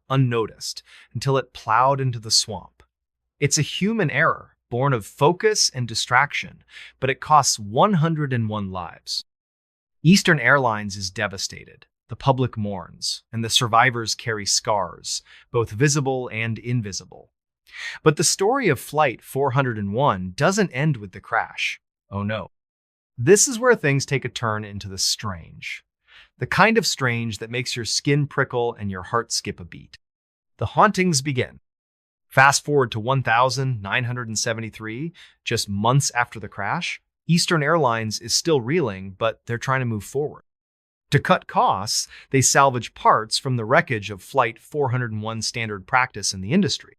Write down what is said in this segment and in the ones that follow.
unnoticed until it plowed into the swamp. It's a human error, born of focus and distraction, but it costs 101 lives. Eastern Airlines is devastated. The public mourns, and the survivors carry scars, both visible and invisible. But the story of Flight 401 doesn't end with the crash. Oh no. This is where things take a turn into the strange. The kind of strange that makes your skin prickle and your heart skip a beat. The hauntings begin. Fast forward to 1973, just months after the crash. Eastern Airlines is still reeling, but they're trying to move forward. To cut costs, they salvage parts from the wreckage of Flight 401 standard practice in the industry.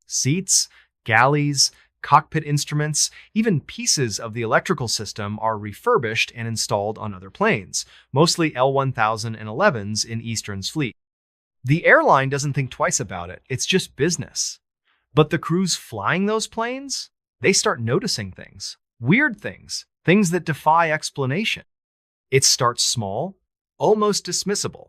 Seats, galleys, cockpit instruments, even pieces of the electrical system are refurbished and installed on other planes, mostly L-1011s in Eastern's fleet. The airline doesn't think twice about it, it's just business. But the crews flying those planes, they start noticing things, weird things, things that defy explanation. It starts small, almost dismissible.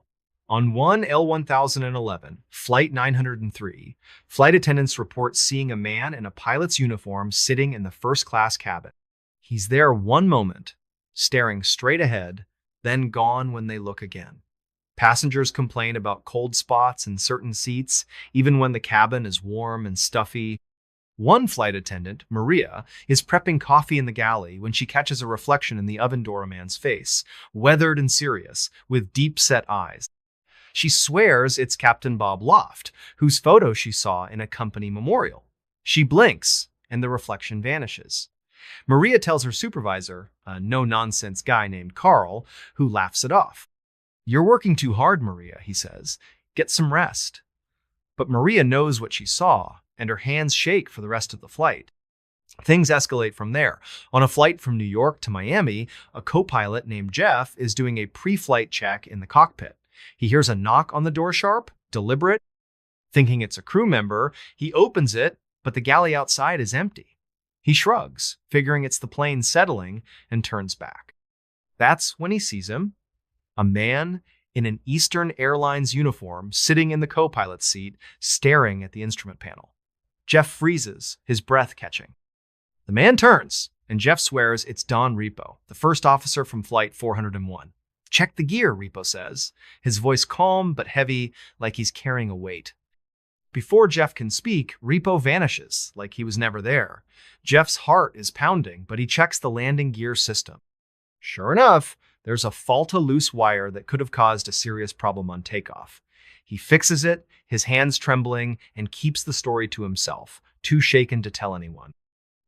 On one L-1011, Flight 903, flight attendants report seeing a man in a pilot's uniform sitting in the first-class cabin. He's there one moment, staring straight ahead, then gone when they look again. Passengers complain about cold spots in certain seats, even when the cabin is warm and stuffy. One flight attendant, Maria, is prepping coffee in the galley when she catches a reflection in the oven door man's face, weathered and serious, with deep-set eyes. She swears it's Captain Bob Loft, whose photo she saw in a company memorial. She blinks, and the reflection vanishes. Maria tells her supervisor, a no-nonsense guy named Carl, who laughs it off. "You're working too hard, Maria," he says. "Get some rest." But Maria knows what she saw, and her hands shake for the rest of the flight. Things escalate from there. On a flight from New York to Miami, a co-pilot named Jeff is doing a pre-flight check in the cockpit. He hears a knock on the door sharp, deliberate. Thinking it's a crew member, he opens it, but the galley outside is empty. He shrugs, figuring it's the plane settling, and turns back. That's when he sees him, a man in an Eastern Airlines uniform sitting in the co-pilot's seat, staring at the instrument panel. Jeff freezes, his breath catching. The man turns, and Jeff swears it's Don Repo, the first officer from Flight 401. "Check the gear," Repo says, his voice calm but heavy, like he's carrying a weight. Before Jeff can speak, Repo vanishes, like he was never there. Jeff's heart is pounding, but he checks the landing gear system. Sure enough, there's a fault, a loose wire that could have caused a serious problem on takeoff. He fixes it, his hands trembling, and keeps the story to himself, too shaken to tell anyone.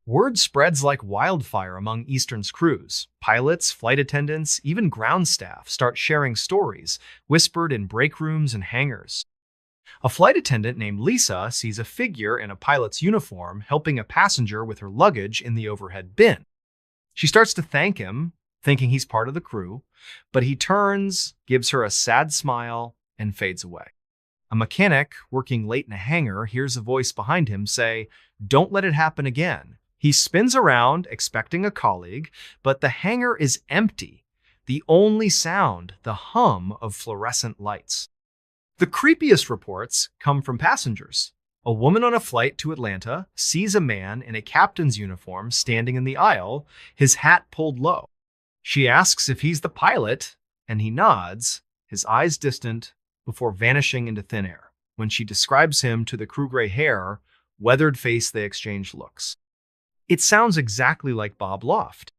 Word spreads like wildfire among Eastern's crews. Pilots, flight attendants, even ground staff start sharing stories, whispered in break rooms and hangars. A flight attendant named Lisa sees a figure in a pilot's uniform helping a passenger with her luggage in the overhead bin. She starts to thank him, thinking he's part of the crew, but he turns, gives her a sad smile, and fades away. A mechanic working late in a hangar hears a voice behind him say, "Don't let it happen again." He spins around, expecting a colleague, but the hangar is empty. The only sound, the hum of fluorescent lights. The creepiest reports come from passengers. A woman on a flight to Atlanta sees a man in a captain's uniform standing in the aisle, his hat pulled low. She asks if he's the pilot, and he nods, his eyes distant, before vanishing into thin air. When she describes him to the crew gray hair, weathered face, they exchange looks. It sounds exactly like Bob Loft.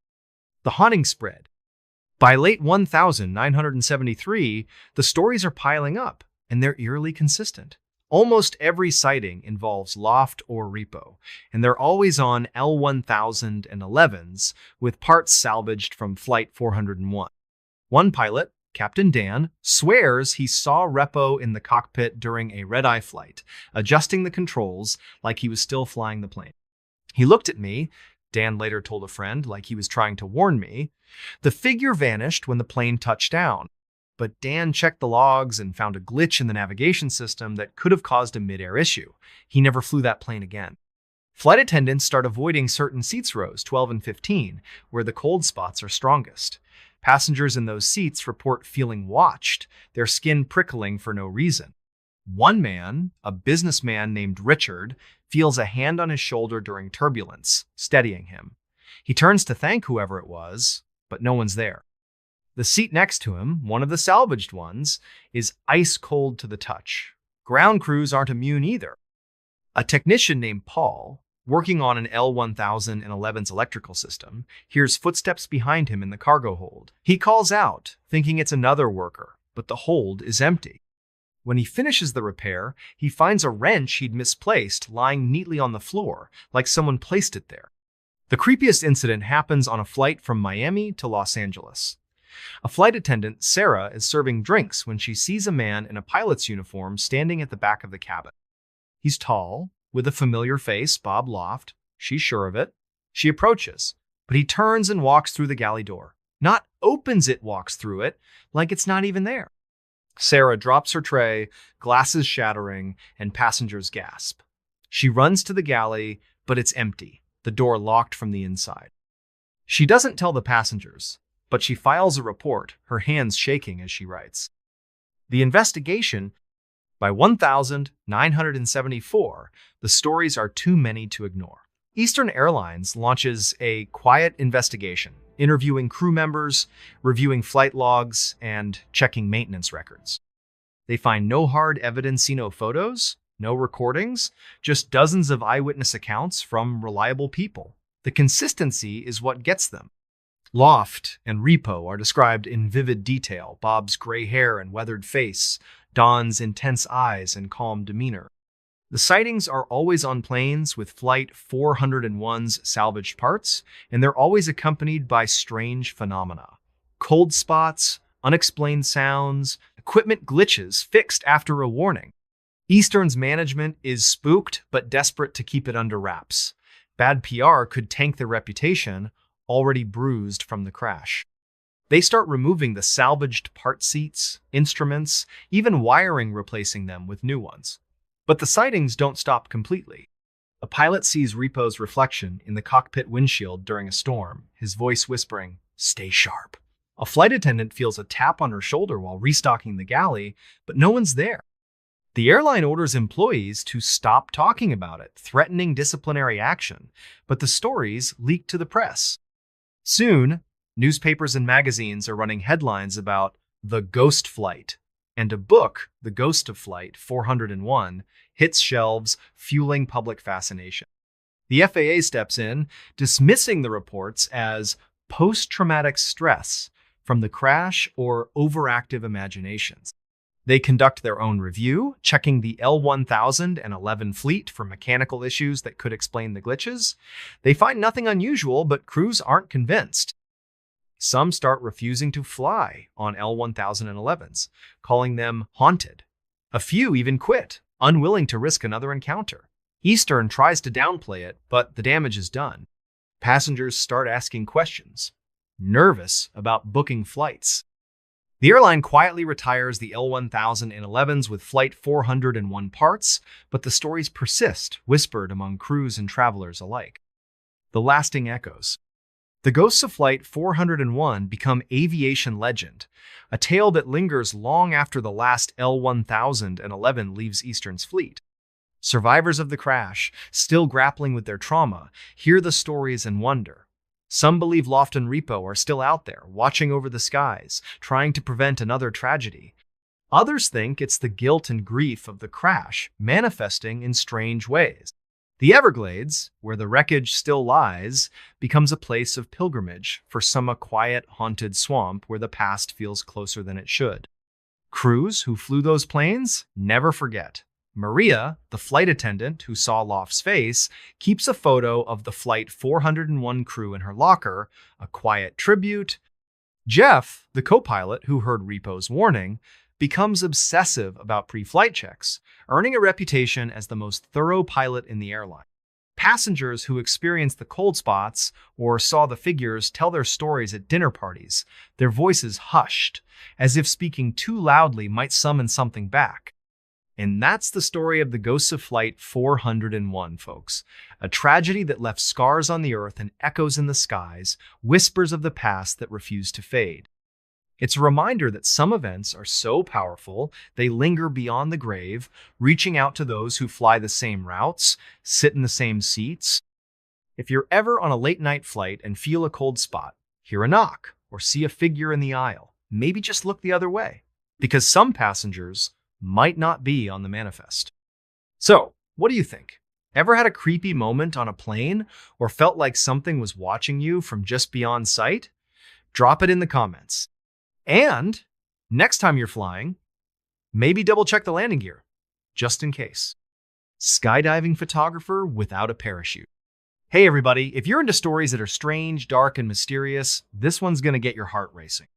The haunting spread. By late 1973, the stories are piling up, and they're eerily consistent. Almost every sighting involves Loft or Repo, and they're always on L-1011s with parts salvaged from Flight 401. One pilot, Captain Dan, swears he saw Repo in the cockpit during a red-eye flight, adjusting the controls like he was still flying the plane. "He looked at me," Dan later told a friend, "like he was trying to warn me." The figure vanished when the plane touched down, but Dan checked the logs and found a glitch in the navigation system that could have caused a mid-air issue. He never flew that plane again. Flight attendants start avoiding certain seats rows, 12 and 15, where the cold spots are strongest. Passengers in those seats report feeling watched, their skin prickling for no reason. One man, a businessman named Richard, feels a hand on his shoulder during turbulence, steadying him. He turns to thank whoever it was, but no one's there. The seat next to him, one of the salvaged ones, is ice cold to the touch. Ground crews aren't immune either. A technician named Paul, working on an L-1011's electrical system, hears footsteps behind him in the cargo hold. He calls out, thinking it's another worker, but the hold is empty. When he finishes the repair, he finds a wrench he'd misplaced lying neatly on the floor, like someone placed it there. The creepiest incident happens on a flight from Miami to Los Angeles. A flight attendant, Sarah, is serving drinks when she sees a man in a pilot's uniform standing at the back of the cabin. He's tall, with a familiar face, Bob Loft. She's sure of it. She approaches, but he turns and walks through the galley door. Not opens it, walks through it, like it's not even there. Sarah drops her tray, glasses shattering, and passengers gasp. She runs to the galley, but it's empty, the door locked from the inside. She doesn't tell the passengers, but she files a report, her hands shaking as she writes. The investigation, by 1,974, the stories are too many to ignore. Eastern Airlines launches a quiet investigation, interviewing crew members, reviewing flight logs, and checking maintenance records. They find no hard evidence, no photos, no recordings, just dozens of eyewitness accounts from reliable people. The consistency is what gets them. Loft and Repo are described in vivid detail, Bob's gray hair and weathered face, Don's intense eyes and calm demeanor. The sightings are always on planes with Flight 401's salvaged parts, and they're always accompanied by strange phenomena. Cold spots, unexplained sounds, equipment glitches fixed after a warning. Eastern's management is spooked but desperate to keep it under wraps. Bad PR could tank their reputation, already bruised from the crash. They start removing the salvaged part seats, instruments, even wiring, replacing them with new ones. But the sightings don't stop completely. A pilot sees Repo's reflection in the cockpit windshield during a storm, his voice whispering, "Stay sharp." A flight attendant feels a tap on her shoulder while restocking the galley, but no one's there. The airline orders employees to stop talking about it, threatening disciplinary action, but the stories leak to the press. Soon, newspapers and magazines are running headlines about the ghost flight, and a book, The Ghost of Flight 401, hits shelves, fueling public fascination. The FAA steps in, dismissing the reports as post-traumatic stress from the crash or overactive imaginations. They conduct their own review, checking the L-1011 fleet for mechanical issues that could explain the glitches. They find nothing unusual, but crews aren't convinced. Some start refusing to fly on L-1011s, calling them haunted. A few even quit, unwilling to risk another encounter. Eastern tries to downplay it, but the damage is done. Passengers start asking questions, nervous about booking flights. The airline quietly retires the L-1011s with Flight 401 parts, but the stories persist, whispered among crews and travelers alike. The lasting echoes. The ghosts of Flight 401 become aviation legend, a tale that lingers long after the last L-1011 leaves Eastern's fleet. Survivors of the crash, still grappling with their trauma, hear the stories and wonder. Some believe Loft and Repo are still out there, watching over the skies, trying to prevent another tragedy. Others think it's the guilt and grief of the crash, manifesting in strange ways. The Everglades, where the wreckage still lies, becomes a place of pilgrimage for some, a quiet, haunted swamp where the past feels closer than it should. Crews who flew those planes never forget. Maria, the flight attendant who saw Loft's face, keeps a photo of the Flight 401 crew in her locker, a quiet tribute. Jeff, the co-pilot who heard Repo's warning, becomes obsessive about pre-flight checks, earning a reputation as the most thorough pilot in the airline. Passengers who experienced the cold spots or saw the figures tell their stories at dinner parties, their voices hushed, as if speaking too loudly might summon something back. And that's the story of the ghosts of Flight 401, folks. A tragedy that left scars on the earth and echoes in the skies, whispers of the past that refuse to fade. It's a reminder that some events are so powerful, they linger beyond the grave, reaching out to those who fly the same routes, sit in the same seats. If you're ever on a late night flight and feel a cold spot, hear a knock, or see a figure in the aisle, maybe just look the other way, because some passengers might not be on the manifest. So, what do you think? Ever had a creepy moment on a plane or felt like something was watching you from just beyond sight? Drop it in the comments. And next time you're flying, maybe double check the landing gear, just in case. Skydiving photographer without a parachute. Hey everybody, if you're into stories that are strange, dark, and mysterious, this one's gonna get your heart racing.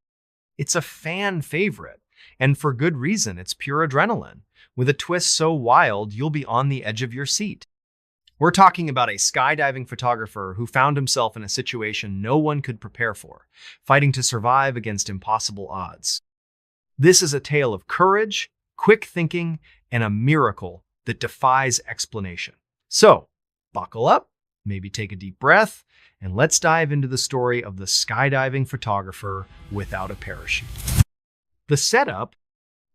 It's a fan favorite, and for good reason. It's pure adrenaline, with a twist so wild you'll be on the edge of your seat. We're talking about a skydiving photographer who found himself in a situation no one could prepare for, fighting to survive against impossible odds. This is a tale of courage, quick thinking, and a miracle that defies explanation. So, buckle up, maybe take a deep breath, and let's dive into the story of the skydiving photographer without a parachute. The setup,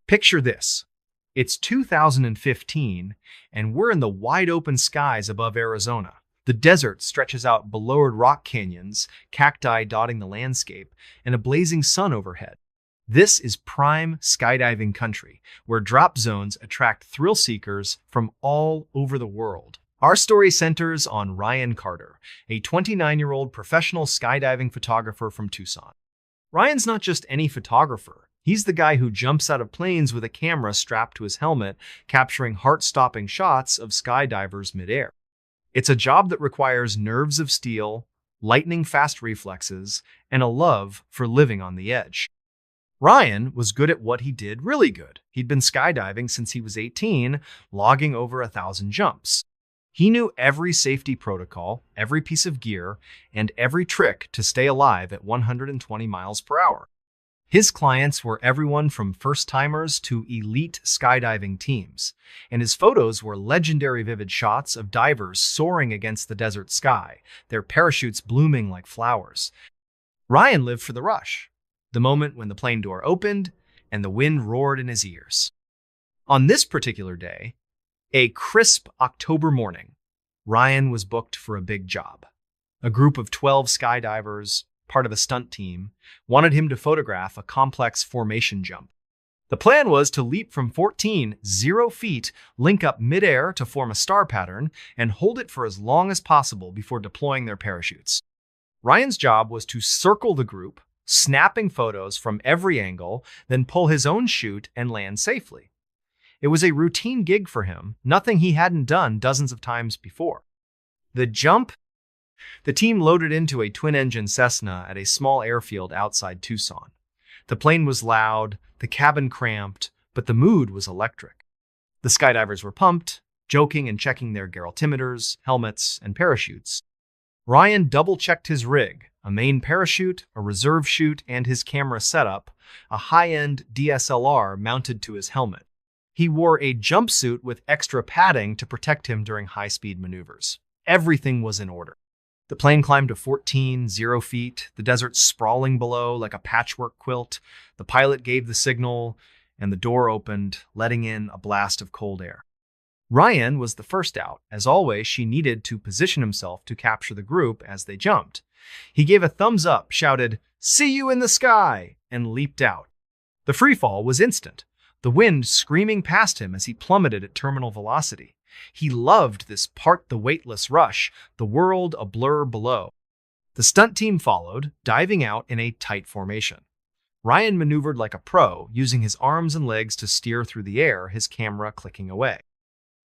picture this. It's 2015, and we're in the wide-open skies above Arizona. The desert stretches out below rock canyons, cacti dotting the landscape, and a blazing sun overhead. This is prime skydiving country, where drop zones attract thrill seekers from all over the world. Our story centers on Ryan Carter, a 29-year-old professional skydiving photographer from Tucson. Ryan's not just any photographer. He's the guy who jumps out of planes with a camera strapped to his helmet, capturing heart-stopping shots of skydivers midair. It's a job that requires nerves of steel, lightning-fast reflexes, and a love for living on the edge. Ryan was good at what he did, really good. He'd been skydiving since he was 18, logging over 1,000 jumps. He knew every safety protocol, every piece of gear, and every trick to stay alive at 120 miles per hour. His clients were everyone from first-timers to elite skydiving teams, and his photos were legendary vivid shots of divers soaring against the desert sky, their parachutes blooming like flowers. Ryan lived for the rush, the moment when the plane door opened and the wind roared in his ears. On this particular day, a crisp October morning, Ryan was booked for a big job. A group of 12 skydivers, part of a stunt team, wanted him to photograph a complex formation jump. The plan was to leap from 14.0 feet, link up midair to form a star pattern, and hold it for as long as possible before deploying their parachutes. Ryan's job was to circle the group, snapping photos from every angle, then pull his own chute and land safely. It was a routine gig for him, nothing he hadn't done dozens of times before. The jump? The team loaded into a twin-engine Cessna at a small airfield outside Tucson. The plane was loud, the cabin cramped, but the mood was electric. The skydivers were pumped, joking and checking their altimeters, helmets, and parachutes. Ryan double-checked his rig, a main parachute, a reserve chute, and his camera setup, a high-end DSLR mounted to his helmet. He wore a jumpsuit with extra padding to protect him during high-speed maneuvers. Everything was in order. The plane climbed to 14.0 feet, the desert sprawling below like a patchwork quilt. The pilot gave the signal, and the door opened, letting in a blast of cold air. Ryan was the first out. As always, she needed to position himself to capture the group as they jumped. He gave a thumbs up, shouted, "See you in the sky," and leaped out. The freefall was instant, the wind screaming past him as he plummeted at terminal velocity. He loved this part the weightless rush, the world a blur below. The stunt team followed, diving out in a tight formation. Ryan maneuvered like a pro, using his arms and legs to steer through the air, his camera clicking away.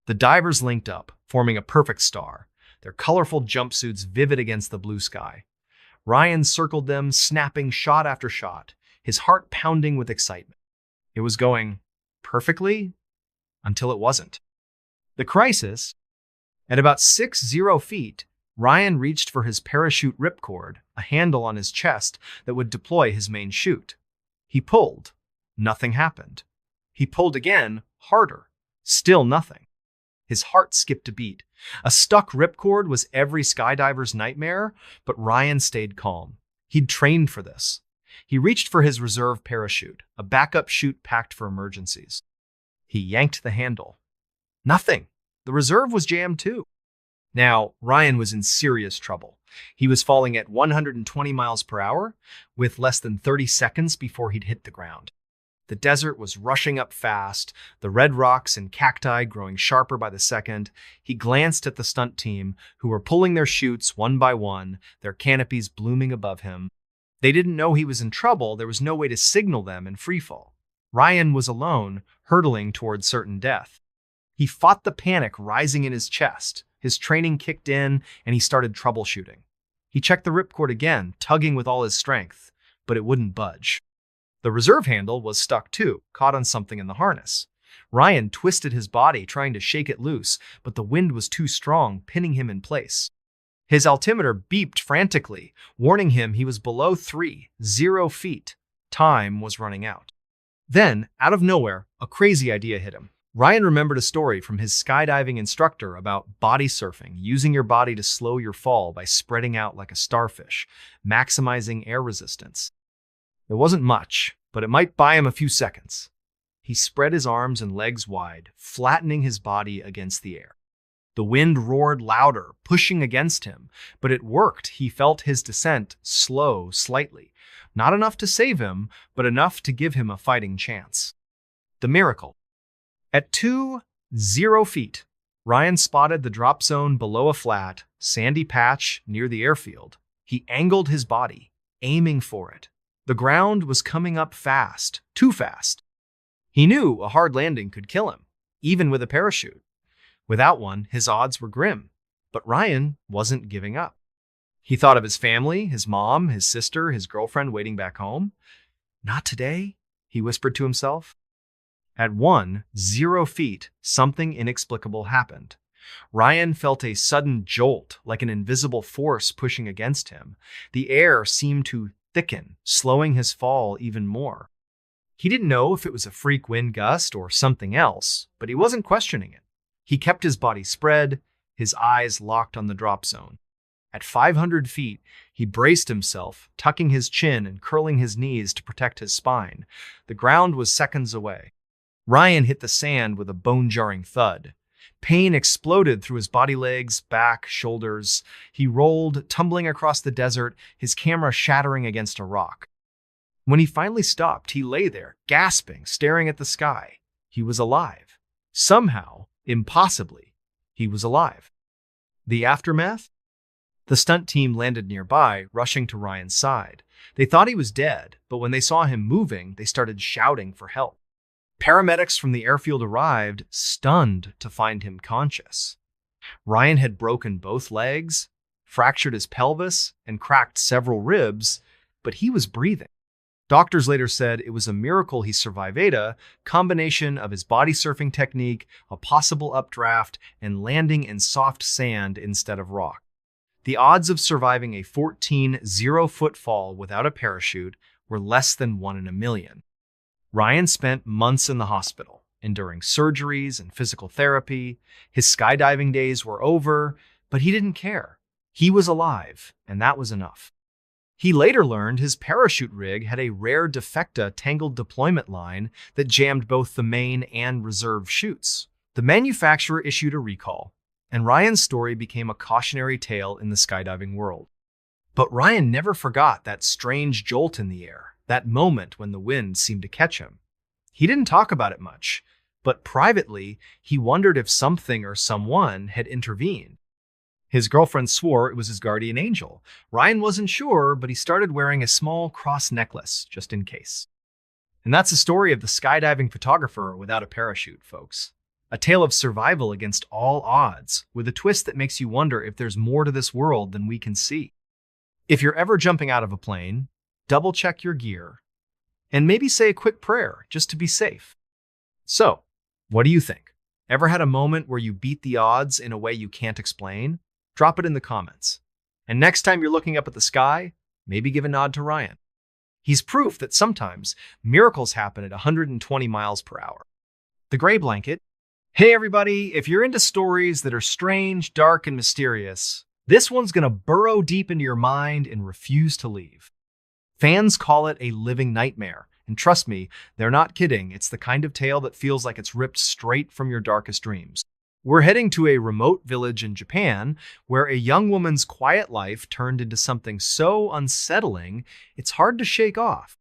The divers linked up, forming a perfect star, their colorful jumpsuits vivid against the blue sky. Ryan circled them, snapping shot after shot, his heart pounding with excitement. It was going perfectly until it wasn't. The crisis, at about 6.0 feet, Ryan reached for his parachute ripcord, a handle on his chest that would deploy his main chute. He pulled. Nothing happened. He pulled again, harder. Still nothing. His heart skipped a beat. A stuck ripcord was every skydiver's nightmare, but Ryan stayed calm. He'd trained for this. He reached for his reserve parachute, a backup chute packed for emergencies. He yanked the handle. Nothing. The reserve was jammed too. Now, Ryan was in serious trouble. He was falling at 120 miles per hour, with less than 30 seconds before he'd hit the ground. The desert was rushing up fast, the red rocks and cacti growing sharper by the second. He glanced at the stunt team, who were pulling their chutes one by one, their canopies blooming above him. They didn't know he was in trouble. There was no way to signal them in freefall. Ryan was alone, hurtling towards certain death. He fought the panic rising in his chest. His training kicked in, and he started troubleshooting. He checked the ripcord again, tugging with all his strength, but it wouldn't budge. The reserve handle was stuck too, caught on something in the harness. Ryan twisted his body, trying to shake it loose, but the wind was too strong, pinning him in place. His altimeter beeped frantically, warning him he was below 0 feet. Time was running out. Then, out of nowhere, a crazy idea hit him. Ryan remembered a story from his skydiving instructor about body surfing, using your body to slow your fall by spreading out like a starfish, maximizing air resistance. It wasn't much, but it might buy him a few seconds. He spread his arms and legs wide, flattening his body against the air. The wind roared louder, pushing against him, but it worked. He felt his descent slow slightly. Not enough to save him, but enough to give him a fighting chance. The miracle. At 0 feet, Ryan spotted the drop zone below a flat, sandy patch near the airfield. He angled his body, aiming for it. The ground was coming up fast, too fast. He knew a hard landing could kill him, even with a parachute. Without one, his odds were grim. But Ryan wasn't giving up. He thought of his family, his mom, his sister, his girlfriend waiting back home. Not today, he whispered to himself. At 0 feet, something inexplicable happened. Ryan felt a sudden jolt, like an invisible force pushing against him. The air seemed to thicken, slowing his fall even more. He didn't know if it was a freak wind gust or something else, but he wasn't questioning it. He kept his body spread, his eyes locked on the drop zone. At 500 feet, he braced himself, tucking his chin and curling his knees to protect his spine. The ground was seconds away. Ryan hit the sand with a bone-jarring thud. Pain exploded through his body, legs, back, shoulders. He rolled, tumbling across the desert, his camera shattering against a rock. When he finally stopped, he lay there, gasping, staring at the sky. He was alive. Somehow, impossibly, he was alive. The aftermath? The stunt team landed nearby, rushing to Ryan's side. They thought he was dead, but when they saw him moving, they started shouting for help. Paramedics from the airfield arrived, stunned to find him conscious. Ryan had broken both legs, fractured his pelvis, and cracked several ribs, but he was breathing. Doctors later said it was a miracle he survived a combination of his body surfing technique, a possible updraft, and landing in soft sand instead of rock. The odds of surviving a 0-foot fall without a parachute were less than 1 in a million. Ryan spent months in the hospital, enduring surgeries and physical therapy. His skydiving days were over, but he didn't care. He was alive, and that was enough. He later learned his parachute rig had a rare defecta tangled deployment line that jammed both the main and reserve chutes. The manufacturer issued a recall, and Ryan's story became a cautionary tale in the skydiving world. But Ryan never forgot that strange jolt in the air, that moment when the wind seemed to catch him. He didn't talk about it much, but privately, he wondered if something or someone had intervened. His girlfriend swore it was his guardian angel. Ryan wasn't sure, but he started wearing a small cross necklace, just in case. And that's the story of the skydiving photographer without a parachute, folks. A tale of survival against all odds, with a twist that makes you wonder if there's more to this world than we can see. If you're ever jumping out of a plane, double-check your gear, and maybe say a quick prayer just to be safe. So, what do you think? Ever had a moment where you beat the odds in a way you can't explain? Drop it in the comments. And next time you're looking up at the sky, maybe give a nod to Ryan. He's proof that sometimes miracles happen at 120 miles per hour. The Gray Blanket. Hey everybody, if you're into stories that are strange, dark, and mysterious, this one's gonna burrow deep into your mind and refuse to leave. Fans call it a living nightmare. And trust me, they're not kidding. It's the kind of tale that feels like it's ripped straight from your darkest dreams. We're heading to a remote village in Japan where a young woman's quiet life turned into something so unsettling, it's hard to shake off.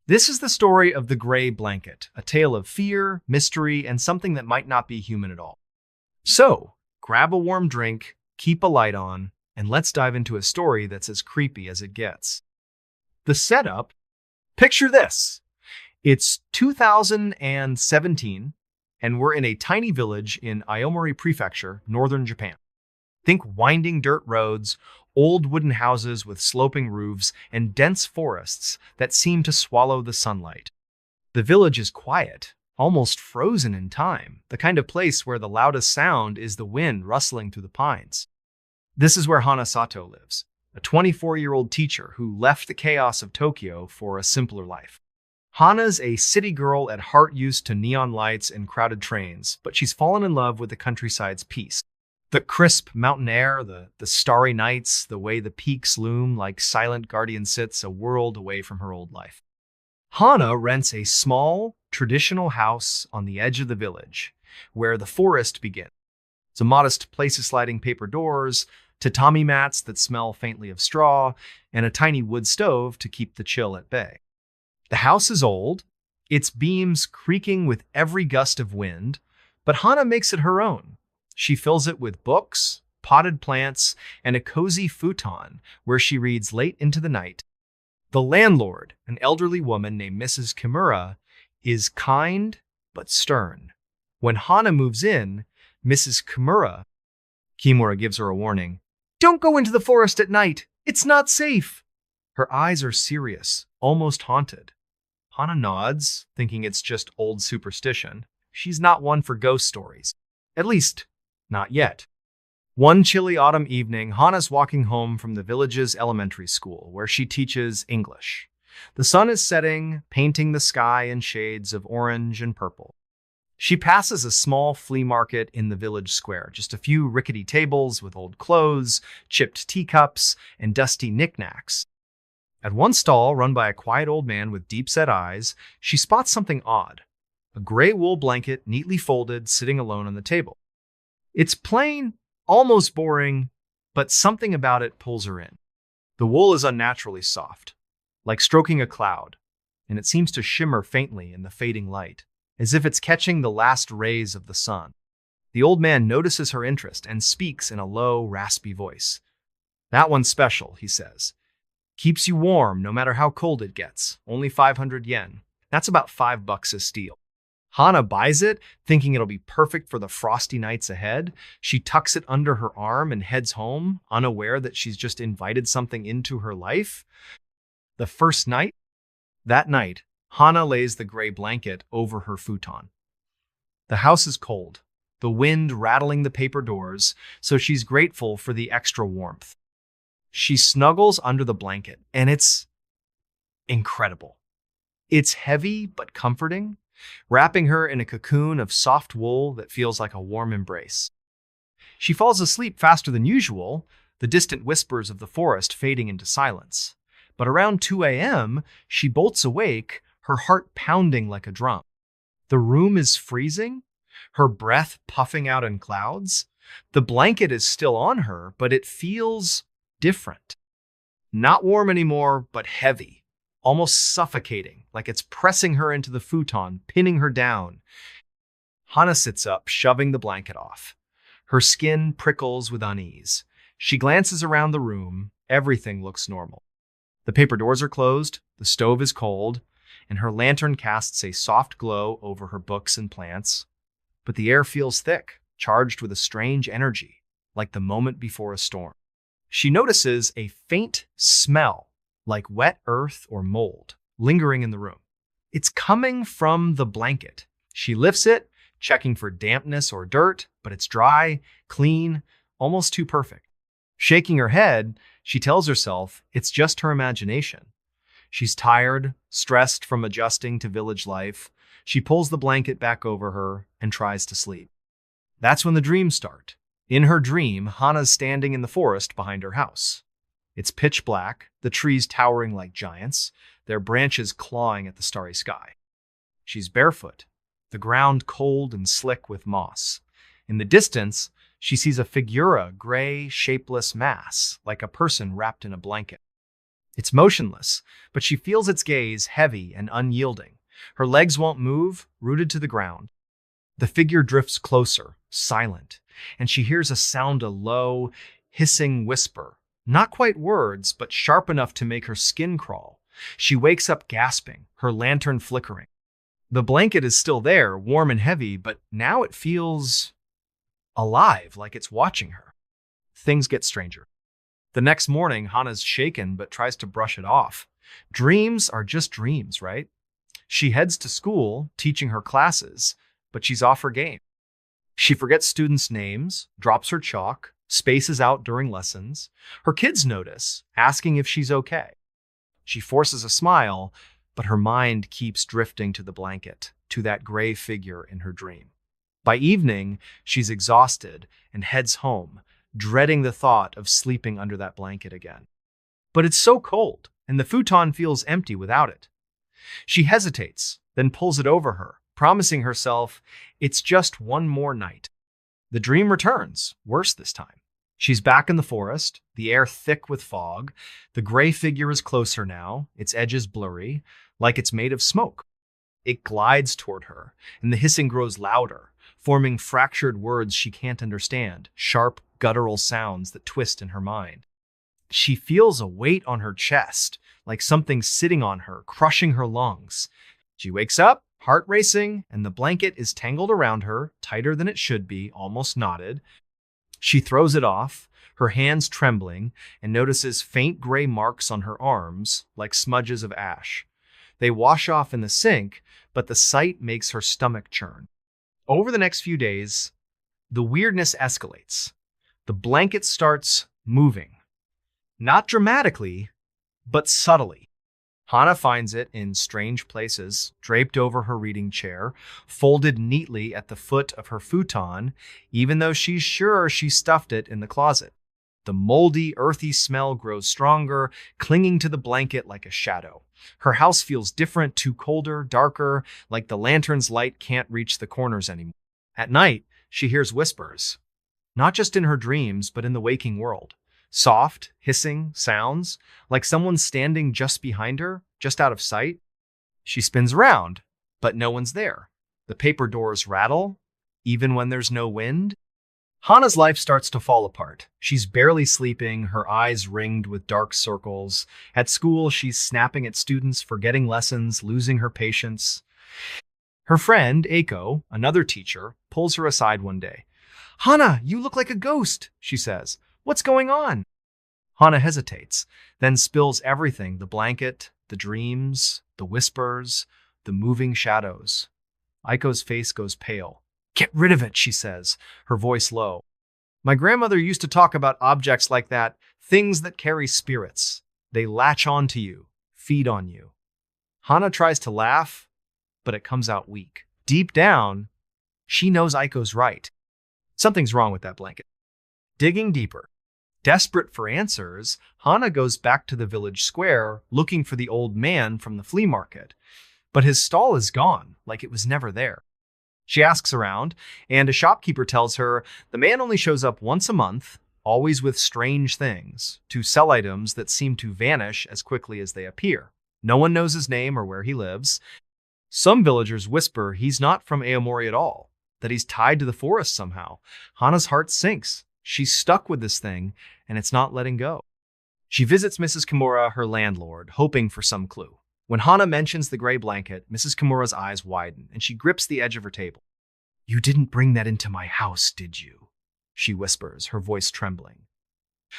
This is the story of the Gray Blanket, a tale of fear, mystery, and something that might not be human at all. So, grab a warm drink, keep a light on, and let's dive into a story that's as creepy as it gets. The setup, picture this. It's 2017, and we're in a tiny village in Aomori Prefecture, northern Japan. Think winding dirt roads, old wooden houses with sloping roofs, and dense forests that seem to swallow the sunlight. The village is quiet, almost frozen in time, the kind of place where the loudest sound is the wind rustling through the pines. This is where Hana Sato lives, a 24-year-old teacher who left the chaos of Tokyo for a simpler life. Hana's a city girl at heart, used to neon lights and crowded trains, but she's fallen in love with the countryside's peace. The crisp mountain air, the starry nights, the way the peaks loom like silent guardian sits a world away from her old life. Hana rents a small, traditional house on the edge of the village, where the forest begins. It's a modest place of sliding paper doors, tatami mats that smell faintly of straw, and a tiny wood stove to keep the chill at bay. The house is old, its beams creaking with every gust of wind, but Hana makes it her own. She fills it with books, potted plants, and a cozy futon where she reads late into the night. The landlord, an elderly woman named Mrs. Kimura, is kind but stern. When Hana moves in, Mrs. Kimura gives her a warning. "Don't go into the forest at night. It's not safe." Her eyes are serious, almost haunted. Hana nods, thinking it's just old superstition. She's not one for ghost stories. At least, not yet. One chilly autumn evening, Hana's walking home from the village's elementary school, where she teaches English. The sun is setting, painting the sky in shades of orange and purple. She passes a small flea market in the village square, just a few rickety tables with old clothes, chipped teacups, and dusty knickknacks. At one stall, run by a quiet old man with deep-set eyes, she spots something odd. A gray wool blanket, neatly folded, sitting alone on the table. It's plain, almost boring, but something about it pulls her in. The wool is unnaturally soft, like stroking a cloud, and it seems to shimmer faintly in the fading light, as if it's catching the last rays of the sun. The old man notices her interest and speaks in a low, raspy voice. "That one's special," he says. "Keeps you warm no matter how cold it gets. Only 500 yen. That's about $5 a steal." Hana buys it, thinking it'll be perfect for the frosty nights ahead. She tucks it under her arm and heads home, unaware that she's just invited something into her life. The first night? That night, Hana lays the gray blanket over her futon. The house is cold, the wind rattling the paper doors, so she's grateful for the extra warmth. She snuggles under the blanket, and it's incredible. It's heavy but comforting, wrapping her in a cocoon of soft wool that feels like a warm embrace. She falls asleep faster than usual, the distant whispers of the forest fading into silence. But around 2 a.m., she bolts awake, her heart pounding like a drum. The room is freezing, her breath puffing out in clouds. The blanket is still on her, but it feels different. Not warm anymore, but heavy, almost suffocating, like it's pressing her into the futon, pinning her down. Hana sits up, shoving the blanket off. Her skin prickles with unease. She glances around the room. Everything looks normal. The paper doors are closed, the stove is cold, and her lantern casts a soft glow over her books and plants. But the air feels thick, charged with a strange energy, like the moment before a storm. She notices a faint smell, like wet earth or mold, lingering in the room. It's coming from the blanket. She lifts it, checking for dampness or dirt, but it's dry, clean, almost too perfect. Shaking her head, she tells herself it's just her imagination. She's tired, stressed from adjusting to village life. She pulls the blanket back over her and tries to sleep. That's when the dreams start. In her dream, Hana's standing in the forest behind her house. It's pitch black, the trees towering like giants, their branches clawing at the starry sky. She's barefoot, the ground cold and slick with moss. In the distance, she sees a figura, gray, shapeless mass, like a person wrapped in a blanket. It's motionless, but she feels its gaze heavy and unyielding. Her legs won't move, rooted to the ground. The figure drifts closer, silent, and she hears a low, hissing whisper. Not quite words, but sharp enough to make her skin crawl. She wakes up gasping, her lantern flickering. The blanket is still there, warm and heavy, but now it feels alive, like it's watching her. Things get stranger. The next morning, Hana's shaken but tries to brush it off. Dreams are just dreams, right? She heads to school, teaching her classes, but she's off her game. She forgets students' names, drops her chalk, spaces out during lessons. Her kids notice, asking if she's okay. She forces a smile, but her mind keeps drifting to the blanket, to that gray figure in her dream. By evening, she's exhausted and heads home, dreading the thought of sleeping under that blanket again. But it's so cold, and the futon feels empty without it. She hesitates, then pulls it over her, promising herself it's just one more night. The dream returns, worse this time. She's back in the forest, the air thick with fog. The gray figure is closer now, its edges blurry, like it's made of smoke. It glides toward her, and the hissing grows louder, forming fractured words she can't understand, sharp, guttural sounds that twist in her mind. She feels a weight on her chest, like something sitting on her, crushing her lungs. She wakes up, heart racing, and the blanket is tangled around her, tighter than it should be, almost knotted. She throws it off, her hands trembling, and notices faint gray marks on her arms, like smudges of ash. They wash off in the sink, but the sight makes her stomach churn. Over the next few days, the weirdness escalates. The blanket starts moving. Not dramatically, but subtly. Hana finds it in strange places, draped over her reading chair, folded neatly at the foot of her futon, even though she's sure she stuffed it in the closet. The moldy, earthy smell grows stronger, clinging to the blanket like a shadow. Her house feels different, too colder, darker, like the lantern's light can't reach the corners anymore. At night, she hears whispers, not just in her dreams, but in the waking world. Soft, hissing sounds, like someone standing just behind her, just out of sight. She spins around, but no one's there. The paper doors rattle, even when there's no wind. Hana's life starts to fall apart. She's barely sleeping, her eyes ringed with dark circles. At school, she's snapping at students, forgetting lessons, losing her patience. Her friend, Eiko, another teacher, pulls her aside one day. "Hana, you look like a ghost," she says. "What's going on?" Hana hesitates, then spills everything, the blanket, the dreams, the whispers, the moving shadows. Aiko's face goes pale. "Get rid of it," she says, her voice low. "My grandmother used to talk about objects like that, things that carry spirits. They latch onto you, feed on you." Hana tries to laugh, but it comes out weak. Deep down, she knows Aiko's right. Something's wrong with that blanket. Digging deeper. Desperate for answers, Hana goes back to the village square, looking for the old man from the flea market. But his stall is gone, like it was never there. She asks around, and a shopkeeper tells her the man only shows up once a month, always with strange things, to sell items that seem to vanish as quickly as they appear. No one knows his name or where he lives. Some villagers whisper he's not from Aomori at all, that he's tied to the forest somehow. Hana's heart sinks. She's stuck with this thing, and it's not letting go. She visits Mrs. Kimura, her landlord, hoping for some clue. When Hana mentions the gray blanket, Mrs. Kimura's eyes widen, and she grips the edge of her table. "You didn't bring that into my house, did you?" she whispers, her voice trembling.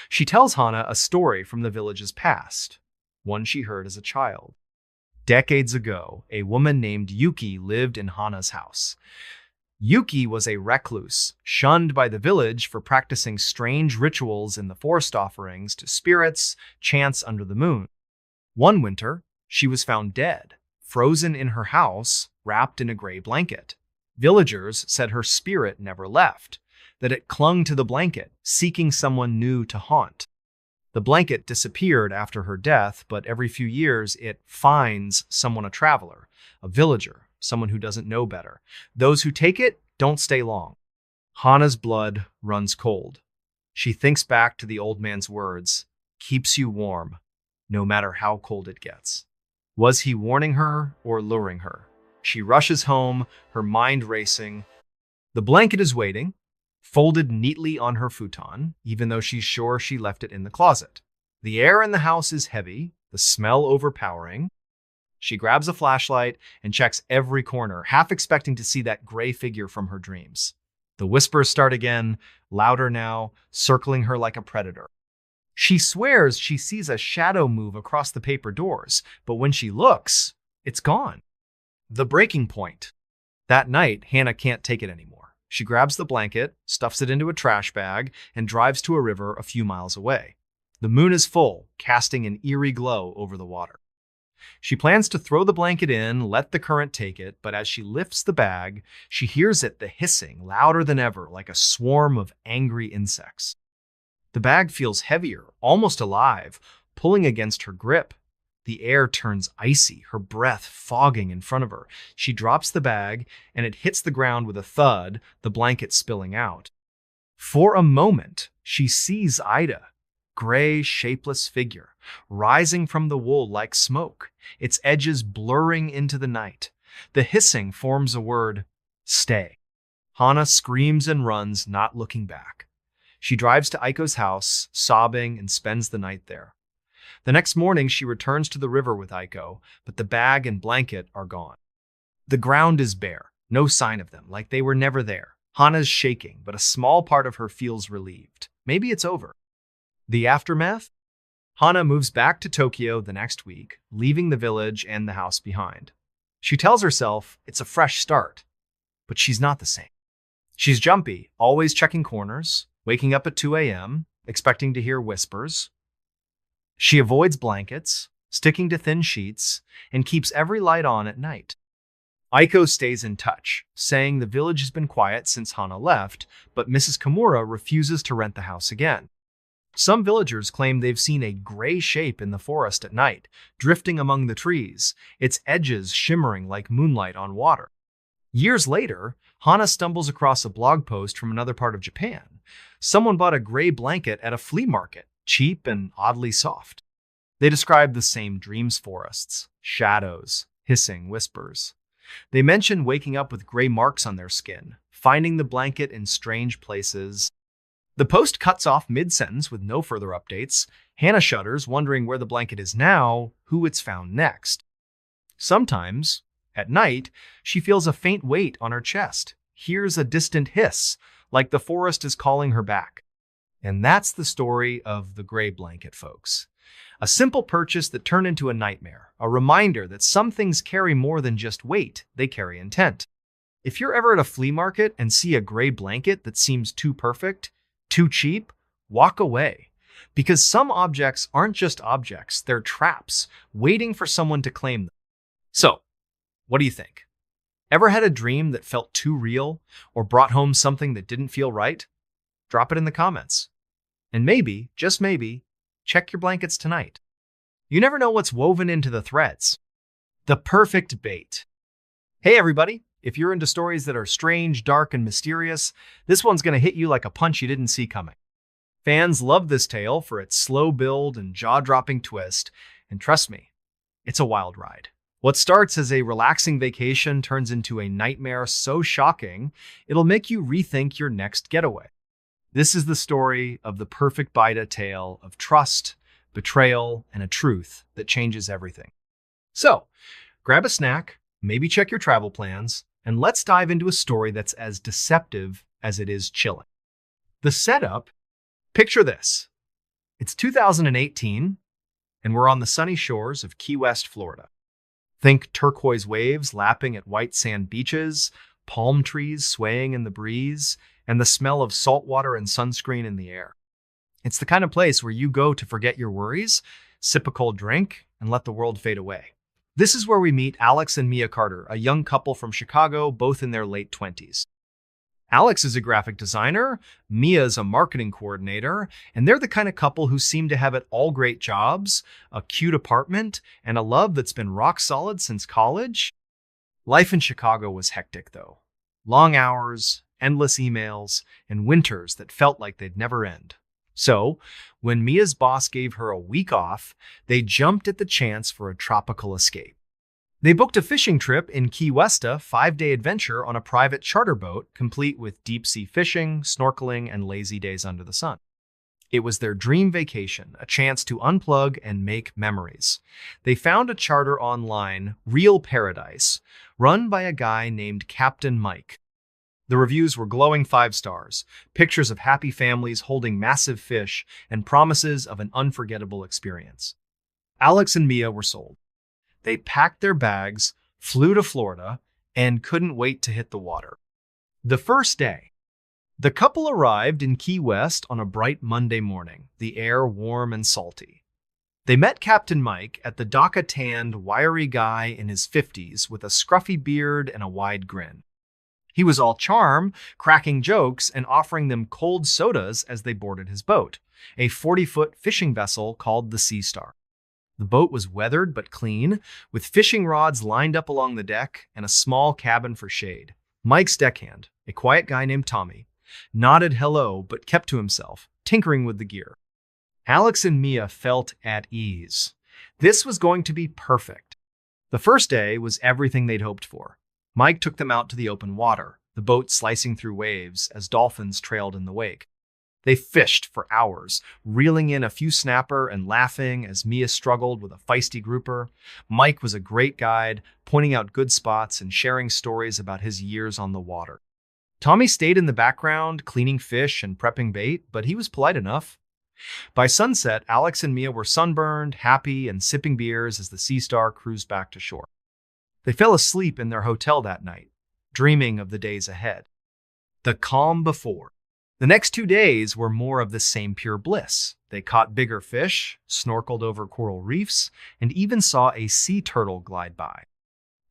She tells Hana a story from the village's past, one she heard as a child. Decades ago, a woman named Yuki lived in Hana's house. Yuki was a recluse, shunned by the village for practicing strange rituals in the forest offerings to spirits, chants under the moon. One winter, she was found dead, frozen in her house, wrapped in a gray blanket. Villagers said her spirit never left, that it clung to the blanket, seeking someone new to haunt. The blanket disappeared after her death, but every few years it finds someone, a traveler, a villager, someone who doesn't know better. Those who take it don't stay long. Hana's blood runs cold. She thinks back to the old man's words, keeps you warm, no matter how cold it gets. Was he warning her or luring her? She rushes home, her mind racing. The blanket is waiting, folded neatly on her futon, even though she's sure she left it in the closet. The air in the house is heavy, the smell overpowering. She grabs a flashlight and checks every corner, half expecting to see that gray figure from her dreams. The whispers start again, louder now, circling her like a predator. She swears she sees a shadow move across the paper doors, but when she looks, it's gone. The breaking point. That night, Hana can't take it anymore. She grabs the blanket, stuffs it into a trash bag, and drives to a river a few miles away. The moon is full, casting an eerie glow over the water. She plans to throw the blanket in, let the current take it, but as she lifts the bag, she hears the hissing, louder than ever, like a swarm of angry insects. The bag feels heavier, almost alive, pulling against her grip. The air turns icy, her breath fogging in front of her. She drops the bag, and it hits the ground with a thud, the blanket spilling out. For a moment, she sees Ida, gray, shapeless figure, rising from the wool like smoke, its edges blurring into the night. The hissing forms a word, stay. Hana screams and runs, not looking back. She drives to Aiko's house, sobbing, and spends the night there. The next morning, she returns to the river with Aiko, but the bag and blanket are gone. The ground is bare, no sign of them, like they were never there. Hana's shaking, but a small part of her feels relieved. Maybe it's over. The aftermath? Hana moves back to Tokyo the next week, leaving the village and the house behind. She tells herself it's a fresh start, but she's not the same. She's jumpy, always checking corners, waking up at 2 a.m., expecting to hear whispers. She avoids blankets, sticking to thin sheets, and keeps every light on at night. Aiko stays in touch, saying the village has been quiet since Hana left, but Mrs. Kimura refuses to rent the house again. Some villagers claim they've seen a gray shape in the forest at night, drifting among the trees, its edges shimmering like moonlight on water. Years later, Hana stumbles across a blog post from another part of Japan. Someone bought a gray blanket at a flea market, cheap and oddly soft. They describe the same dreams forests, shadows, hissing whispers. They mention waking up with gray marks on their skin, finding the blanket in strange places. The post cuts off mid-sentence with no further updates. Hana shudders, wondering where the blanket is now, who it's found next. Sometimes, at night, she feels a faint weight on her chest, hears a distant hiss, like the forest is calling her back. And that's the story of the gray blanket, folks. A simple purchase that turned into a nightmare, a reminder that some things carry more than just weight, they carry intent. If you're ever at a flea market and see a gray blanket that seems too perfect, too cheap, walk away. Because some objects aren't just objects, they're traps, waiting for someone to claim them. So, what do you think? Ever had a dream that felt too real, or brought home something that didn't feel right? Drop it in the comments. And maybe, just maybe, check your blankets tonight. You never know what's woven into the threads. The perfect bait. Hey everybody, if you're into stories that are strange, dark, and mysterious, this one's going to hit you like a punch you didn't see coming. Fans love this tale for its slow build and jaw-dropping twist, and trust me, it's a wild ride. What starts as a relaxing vacation turns into a nightmare so shocking, it'll make you rethink your next getaway. This is the story of the perfect Baida tale of trust, betrayal, and a truth that changes everything. So, grab a snack, maybe check your travel plans, and let's dive into a story that's as deceptive as it is chilling. The setup, picture this. It's 2018, and we're on the sunny shores of Key West, Florida. Think turquoise waves lapping at white sand beaches, palm trees swaying in the breeze, and the smell of salt water and sunscreen in the air. It's the kind of place where you go to forget your worries, sip a cold drink, and let the world fade away. This is where we meet Alex and Mia Carter, a young couple from Chicago, both in their late 20s. Alex is a graphic designer, Mia is a marketing coordinator, and they're the kind of couple who seem to have it all great jobs, a cute apartment, and a love that's been rock solid since college. Life in Chicago was hectic, though. Long hours, endless emails, and winters that felt like they'd never end. So, when Mia's boss gave her a week off, they jumped at the chance for a tropical escape. They booked a fishing trip in Key West, a 5-day adventure on a private charter boat, complete with deep-sea fishing, snorkeling, and lazy days under the sun. It was their dream vacation, a chance to unplug and make memories. They found a charter online, Real Paradise, run by a guy named Captain Mike. The reviews were glowing 5 stars, pictures of happy families holding massive fish, and promises of an unforgettable experience. Alex and Mia were sold. They packed their bags, flew to Florida, and couldn't wait to hit the water. The first day, the couple arrived in Key West on a bright Monday morning, the air warm and salty. They met Captain Mike at the dock, a tanned, wiry guy in his 50s with a scruffy beard and a wide grin. He was all charm, cracking jokes and offering them cold sodas as they boarded his boat, a 40-foot fishing vessel called the Sea Star. The boat was weathered but clean, with fishing rods lined up along the deck and a small cabin for shade. Mike's deckhand, a quiet guy named Tommy, nodded hello but kept to himself, tinkering with the gear. Alex and Mia felt at ease. This was going to be perfect. The first day was everything they'd hoped for. Mike took them out to the open water, the boat slicing through waves as dolphins trailed in the wake. They fished for hours, reeling in a few snapper and laughing as Mia struggled with a feisty grouper. Mike was a great guide, pointing out good spots and sharing stories about his years on the water. Tommy stayed in the background, cleaning fish and prepping bait, but he was polite enough. By sunset, Alex and Mia were sunburned, happy, and sipping beers as the Sea Star cruised back to shore. They fell asleep in their hotel that night, dreaming of the days ahead. The calm before. The next 2 days were more of the same pure bliss. They caught bigger fish, snorkeled over coral reefs, and even saw a sea turtle glide by.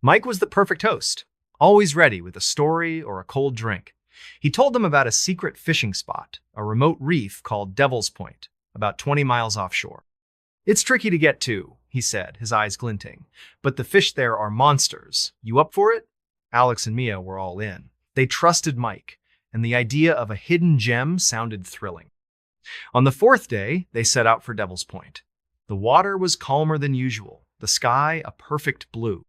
Mike was the perfect host, always ready with a story or a cold drink. He told them about a secret fishing spot, a remote reef called Devil's Point, about 20 miles offshore. "It's tricky to get to," he said, his eyes glinting, "but the fish there are monsters. You up for it?" Alex and Mia were all in. They trusted Mike, and the idea of a hidden gem sounded thrilling. On the 4th day, they set out for Devil's Point. The water was calmer than usual, the sky a perfect blue.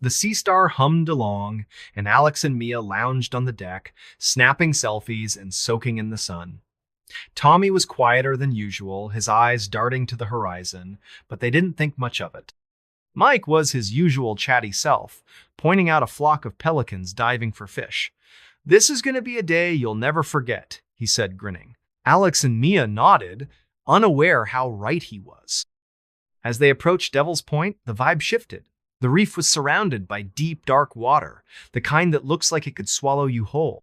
The Sea Star hummed along, and Alex and Mia lounged on the deck, snapping selfies and soaking in the sun. Tommy was quieter than usual, his eyes darting to the horizon, but they didn't think much of it. Mike was his usual chatty self, pointing out a flock of pelicans diving for fish. "This is going to be a day you'll never forget," he said, grinning. Alex and Mia nodded, unaware how right he was. As they approached Devil's Point, the vibe shifted. The reef was surrounded by deep, dark water, the kind that looks like it could swallow you whole.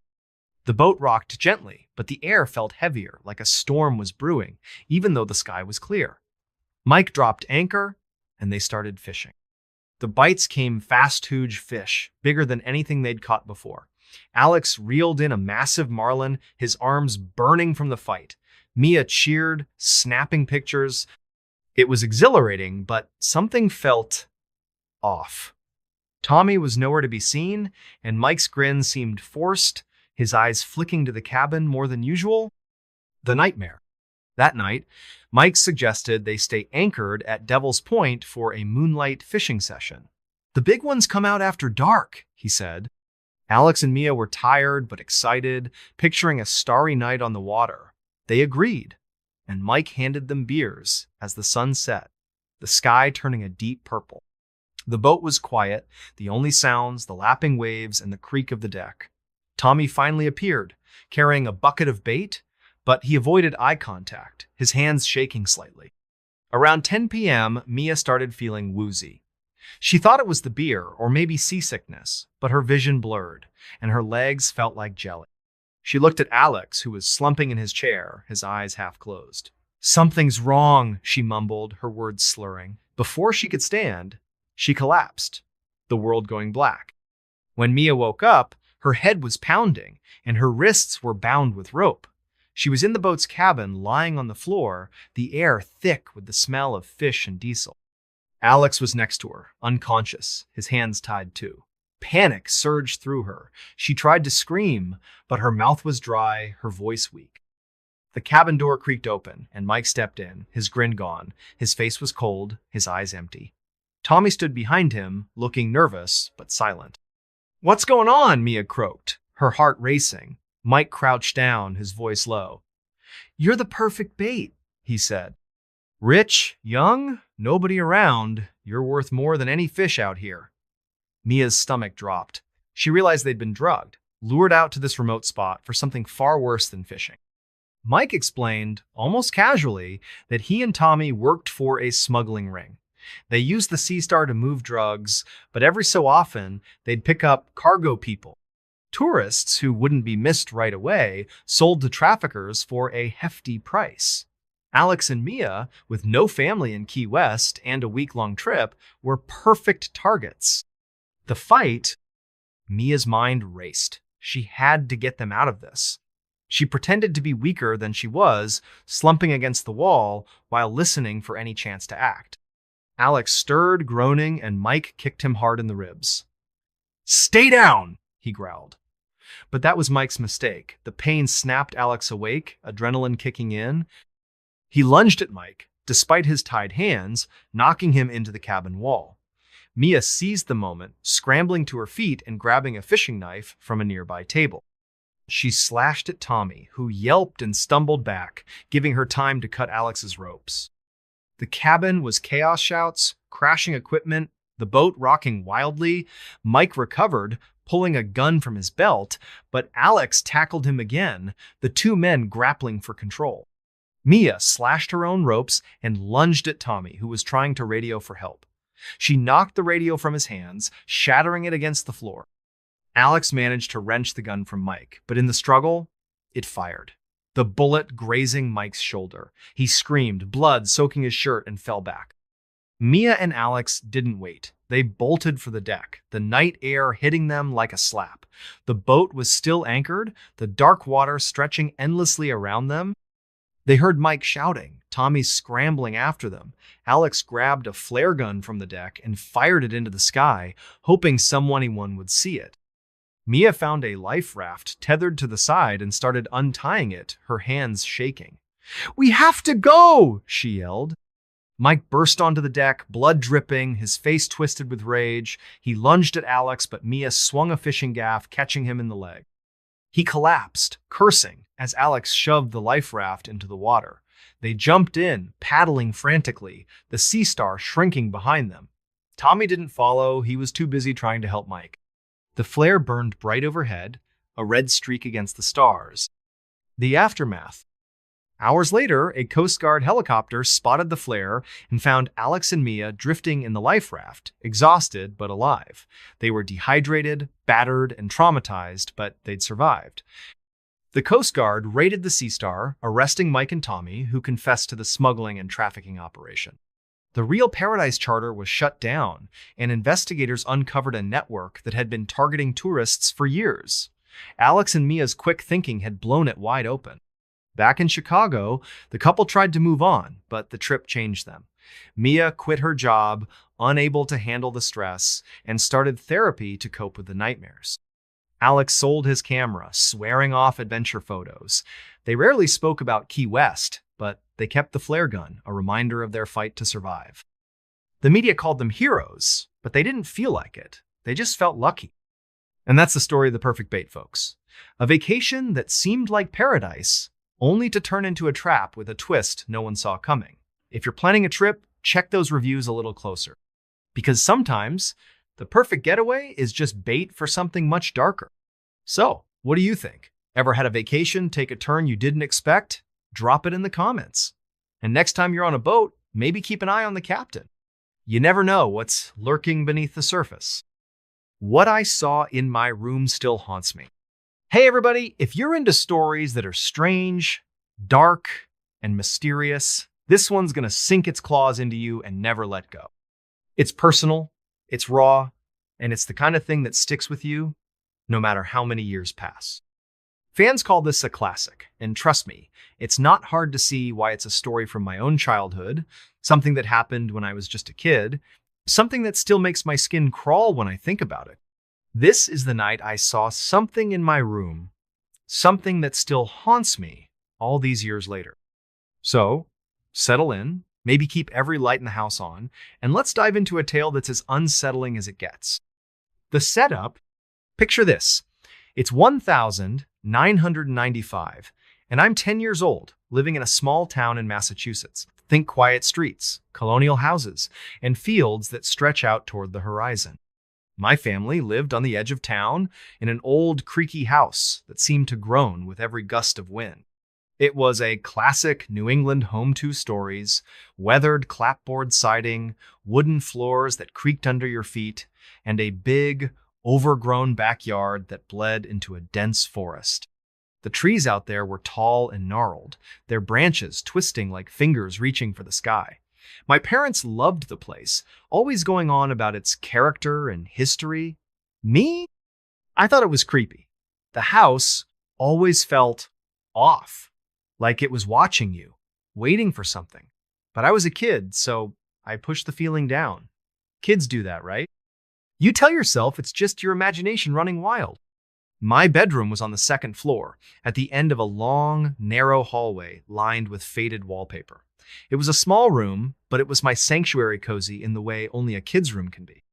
The boat rocked gently, but the air felt heavier, like a storm was brewing, even though the sky was clear. Mike dropped anchor, and they started fishing. The bites came fast, huge fish, bigger than anything they'd caught before. Alex reeled in a massive marlin, his arms burning from the fight. Mia cheered, snapping pictures. It was exhilarating, but something felt off. Tommy was nowhere to be seen, and Mike's grin seemed forced, his eyes flicking to the cabin more than usual. The nightmare. That night, Mike suggested they stay anchored at Devil's Point for a moonlight fishing session. "The big ones come out after dark," he said. Alex and Mia were tired but excited, picturing a starry night on the water. They agreed, and Mike handed them beers as the sun set, the sky turning a deep purple. The boat was quiet, the only sounds, the lapping waves and the creak of the deck. Tommy finally appeared, carrying a bucket of bait, but he avoided eye contact, his hands shaking slightly. Around 10 p.m., Mia started feeling woozy. She thought it was the beer, or maybe seasickness, but her vision blurred, and her legs felt like jelly. She looked at Alex, who was slumping in his chair, his eyes half closed. "Something's wrong," she mumbled, her words slurring. Before she could stand, she collapsed, the world going black. When Mia woke up, Her head was pounding, and her wrists were bound with rope. She was in the boat's cabin, lying on the floor, the air thick with the smell of fish and diesel. Alex was next to her, unconscious, his hands tied too. Panic surged through her. She tried to scream, but her mouth was dry, her voice weak. The cabin door creaked open, and Mike stepped in, his grin gone. His face was cold, his eyes empty. Tommy stood behind him, looking nervous, but silent. "What's going on?" Mia croaked, her heart racing. Mike crouched down, his voice low. "You're the perfect bait," he said. "Rich, young, nobody around. You're worth more than any fish out here." Mia's stomach dropped. She realized they'd been drugged, lured out to this remote spot for something far worse than fishing. Mike explained, almost casually, that he and Tommy worked for a smuggling ring. They used the Sea Star to move drugs, but every so often, they'd pick up cargo people. Tourists who wouldn't be missed right away sold to traffickers for a hefty price. Alex and Mia, with no family in Key West and a week-long trip, were perfect targets. The fight, Mia's mind raced. She had to get them out of this. She pretended to be weaker than she was, slumping against the wall while listening for any chance to act. Alex stirred, groaning, and Mike kicked him hard in the ribs. "Stay down!" he growled. But that was Mike's mistake. The pain snapped Alex awake, adrenaline kicking in. He lunged at Mike, despite his tied hands, knocking him into the cabin wall. Mia seized the moment, scrambling to her feet and grabbing a fishing knife from a nearby table. She slashed at Tommy, who yelped and stumbled back, giving her time to cut Alex's ropes. The cabin was chaos shouts, crashing equipment, the boat rocking wildly. Mike recovered, pulling a gun from his belt, but Alex tackled him again, the two men grappling for control. Mia slashed her own ropes and lunged at Tommy, who was trying to radio for help. She knocked the radio from his hands, shattering it against the floor. Alex managed to wrench the gun from Mike, but in the struggle, it fired. The bullet grazing Mike's shoulder. He screamed, blood soaking his shirt, and fell back. Mia and Alex didn't wait. They bolted for the deck, the night air hitting them like a slap. The boat was still anchored, the dark water stretching endlessly around them. They heard Mike shouting, Tommy scrambling after them. Alex grabbed a flare gun from the deck and fired it into the sky, hoping anyone would see it. Mia found a life raft tethered to the side and started untying it, her hands shaking. "We have to go!" she yelled. Mike burst onto the deck, blood dripping, his face twisted with rage. He lunged at Alex, but Mia swung a fishing gaff, catching him in the leg. He collapsed, cursing, as Alex shoved the life raft into the water. They jumped in, paddling frantically, the Sea Star shrinking behind them. Tommy didn't follow. He was too busy trying to help Mike. The flare burned bright overhead, a red streak against the stars. The aftermath. Hours later, a Coast Guard helicopter spotted the flare and found Alex and Mia drifting in the life raft, exhausted but alive. They were dehydrated, battered, and traumatized, but they'd survived. The Coast Guard raided the Sea Star, arresting Mike and Tommy, who confessed to the smuggling and trafficking operation. The Real Paradise charter was shut down, and investigators uncovered a network that had been targeting tourists for years. Alex and Mia's quick thinking had blown it wide open. Back in Chicago, the couple tried to move on, but the trip changed them. Mia quit her job, unable to handle the stress, and started therapy to cope with the nightmares. Alex sold his camera, swearing off adventure photos. They rarely spoke about Key West, but they kept the flare gun, a reminder of their fight to survive. The media called them heroes, but they didn't feel like it. They just felt lucky. And that's the story of The Perfect Bait, folks. A vacation that seemed like paradise, only to turn into a trap with a twist no one saw coming. If you're planning a trip, check those reviews a little closer. Because sometimes, the perfect getaway is just bait for something much darker. So, what do you think? Ever had a vacation take a turn you didn't expect? Drop it in the comments. And next time you're on a boat, maybe keep an eye on the captain. You never know what's lurking beneath the surface. What I saw in my room still haunts me. Hey everybody, if you're into stories that are strange, dark, and mysterious, this one's gonna sink its claws into you and never let go. It's personal, it's raw, and it's the kind of thing that sticks with you no matter how many years pass. Fans call this a classic, and trust me, it's not hard to see why it's a story from my own childhood, something that happened when I was just a kid, something that still makes my skin crawl when I think about it. This is the night I saw something in my room, something that still haunts me all these years later. So, settle in, maybe keep every light in the house on, and let's dive into a tale that's as unsettling as it gets. The setup, picture this. It's 1995, and I'm 10 years old, living in a small town in Massachusetts. Think quiet streets, colonial houses, and fields that stretch out toward the horizon. My family lived on the edge of town in an old, creaky house that seemed to groan with every gust of wind. It was a classic New England home two stories, weathered clapboard siding, wooden floors that creaked under your feet, and a big, overgrown backyard that bled into a dense forest. The trees out there were tall and gnarled, their branches twisting like fingers reaching for the sky. My parents loved the place, always going on about its character and history. Me? I thought it was creepy. The house always felt off, like it was watching you, waiting for something. But I was a kid, so I pushed the feeling down. Kids do that, right? You tell yourself it's just your imagination running wild. My bedroom was on the second floor, at the end of a long, narrow hallway lined with faded wallpaper. It was a small room, but it was my sanctuary cozy in the way only a kid's room can be.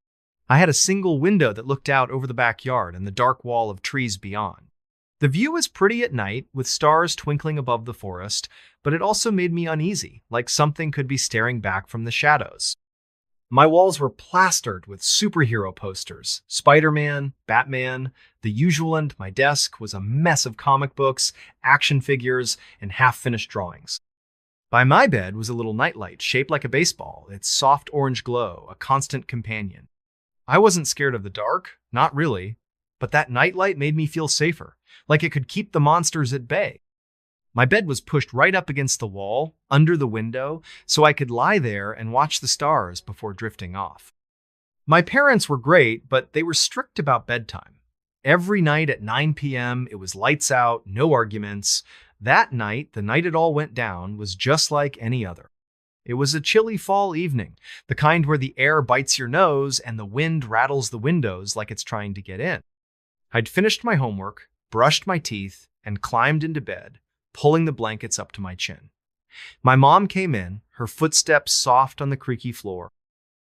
I had a single window that looked out over the backyard and the dark wall of trees beyond. The view was pretty at night, with stars twinkling above the forest, but it also made me uneasy, like something could be staring back from the shadows. My walls were plastered with superhero posters, Spider-Man, Batman, the usual, and my desk was a mess of comic books, action figures, and half-finished drawings. By my bed was a little nightlight shaped like a baseball, its soft orange glow, a constant companion. I wasn't scared of the dark, not really, but that nightlight made me feel safer, like it could keep the monsters at bay. My bed was pushed right up against the wall, under the window, so I could lie there and watch the stars before drifting off. My parents were great, but they were strict about bedtime. Every night at 9 p.m., it was lights out, no arguments. That night, the night it all went down, was just like any other. It was a chilly fall evening, the kind where the air bites your nose and the wind rattles the windows like it's trying to get in. I'd finished my homework, brushed my teeth, and climbed into bed, pulling the blankets up to my chin. My mom came in, her footsteps soft on the creaky floor.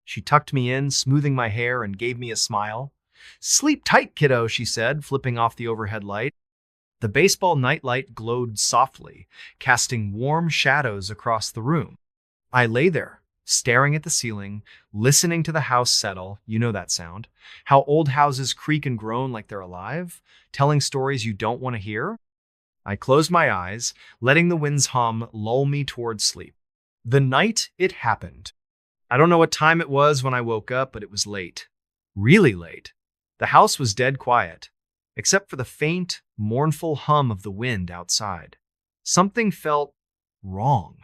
She tucked me in, smoothing my hair, and gave me a smile. "Sleep tight, kiddo," she said, flipping off the overhead light. The baseball nightlight glowed softly, casting warm shadows across the room. I lay there, staring at the ceiling, listening to the house settle, you know that sound, how old houses creak and groan like they're alive, telling stories you don't want to hear. I closed my eyes, letting the wind's hum lull me towards sleep. The night it happened. I don't know what time it was when I woke up, but it was late. Really late. The house was dead quiet, except for the faint, mournful hum of the wind outside. Something felt wrong.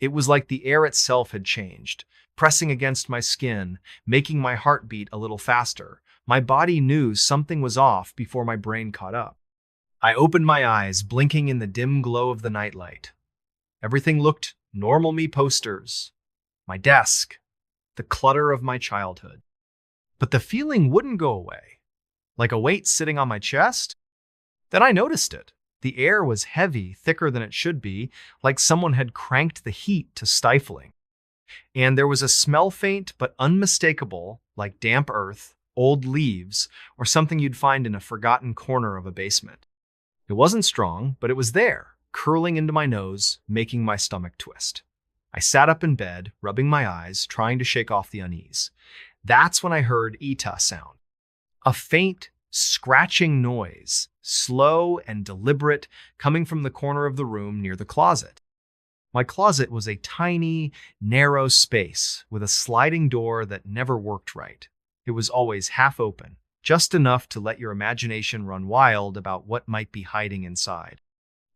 It was like the air itself had changed, pressing against my skin, making my heart beat a little faster. My body knew something was off before my brain caught up. I opened my eyes, blinking in the dim glow of the nightlight. Everything looked normal me posters, my desk, the clutter of my childhood. But the feeling wouldn't go away, like a weight sitting on my chest. Then I noticed it. The air was heavy, thicker than it should be, like someone had cranked the heat to stifling. And there was a smell faint but unmistakable, like damp earth, old leaves, or something you'd find in a forgotten corner of a basement. It wasn't strong, but it was there, curling into my nose, making my stomach twist. I sat up in bed, rubbing my eyes, trying to shake off the unease. That's when I heard Ita sound. A faint, scratching noise, slow and deliberate, coming from the corner of the room near the closet. My closet was a tiny, narrow space with a sliding door that never worked right. It was always half open, just enough to let your imagination run wild about what might be hiding inside.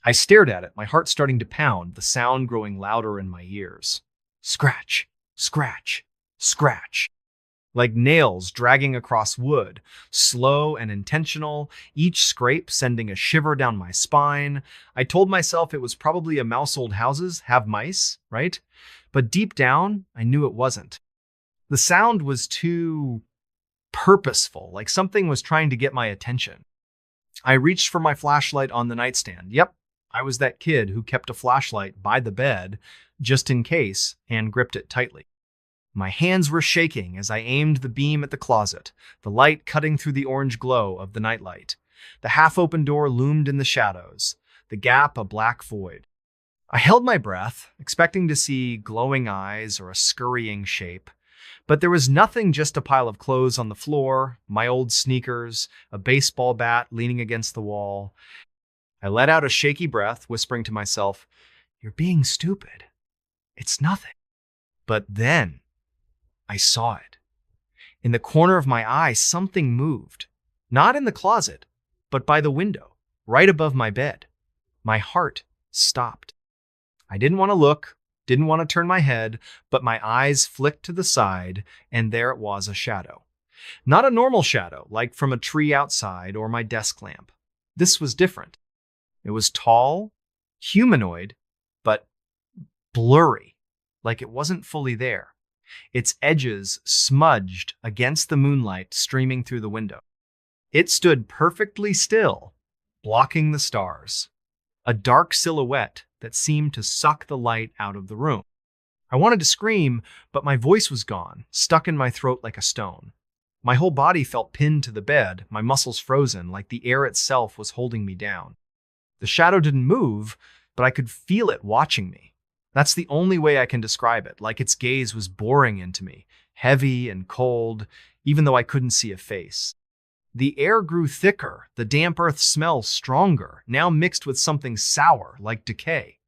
I stared at it, my heart starting to pound, the sound growing louder in my ears. Scratch, scratch, scratch. like nails dragging across wood, slow and intentional, each scrape sending a shiver down my spine. I told myself it was probably a mouse old houses have mice, right? But deep down, I knew it wasn't. The sound was too purposeful, like something was trying to get my attention. I reached for my flashlight on the nightstand. Yep, I was that kid who kept a flashlight by the bed just in case and gripped it tightly. My hands were shaking as I aimed the beam at the closet, the light cutting through the orange glow of the nightlight. The half-open door loomed in the shadows, the gap a black void. I held my breath, expecting to see glowing eyes or a scurrying shape. But there was nothing, just a pile of clothes on the floor, my old sneakers, a baseball bat leaning against the wall. I let out a shaky breath, whispering to myself, "You're being stupid. It's nothing." But then I saw it. In the corner of my eye, something moved. Not in the closet, but by the window, right above my bed. My heart stopped. I didn't want to look, didn't want to turn my head, but my eyes flicked to the side, and there it was, a shadow. Not a normal shadow, like from a tree outside or my desk lamp. This was different. It was tall, humanoid, but blurry, like it wasn't fully there. Its edges smudged against the moonlight streaming through the window. It stood perfectly still, blocking the stars. A dark silhouette that seemed to suck the light out of the room. I wanted to scream, but my voice was gone, stuck in my throat like a stone. My whole body felt pinned to the bed, my muscles frozen, like the air itself was holding me down. The shadow didn't move, but I could feel it watching me. That's the only way I can describe it, like its gaze was boring into me, heavy and cold, even though I couldn't see a face. The air grew thicker, the damp earth smell stronger, now mixed with something sour, like decay.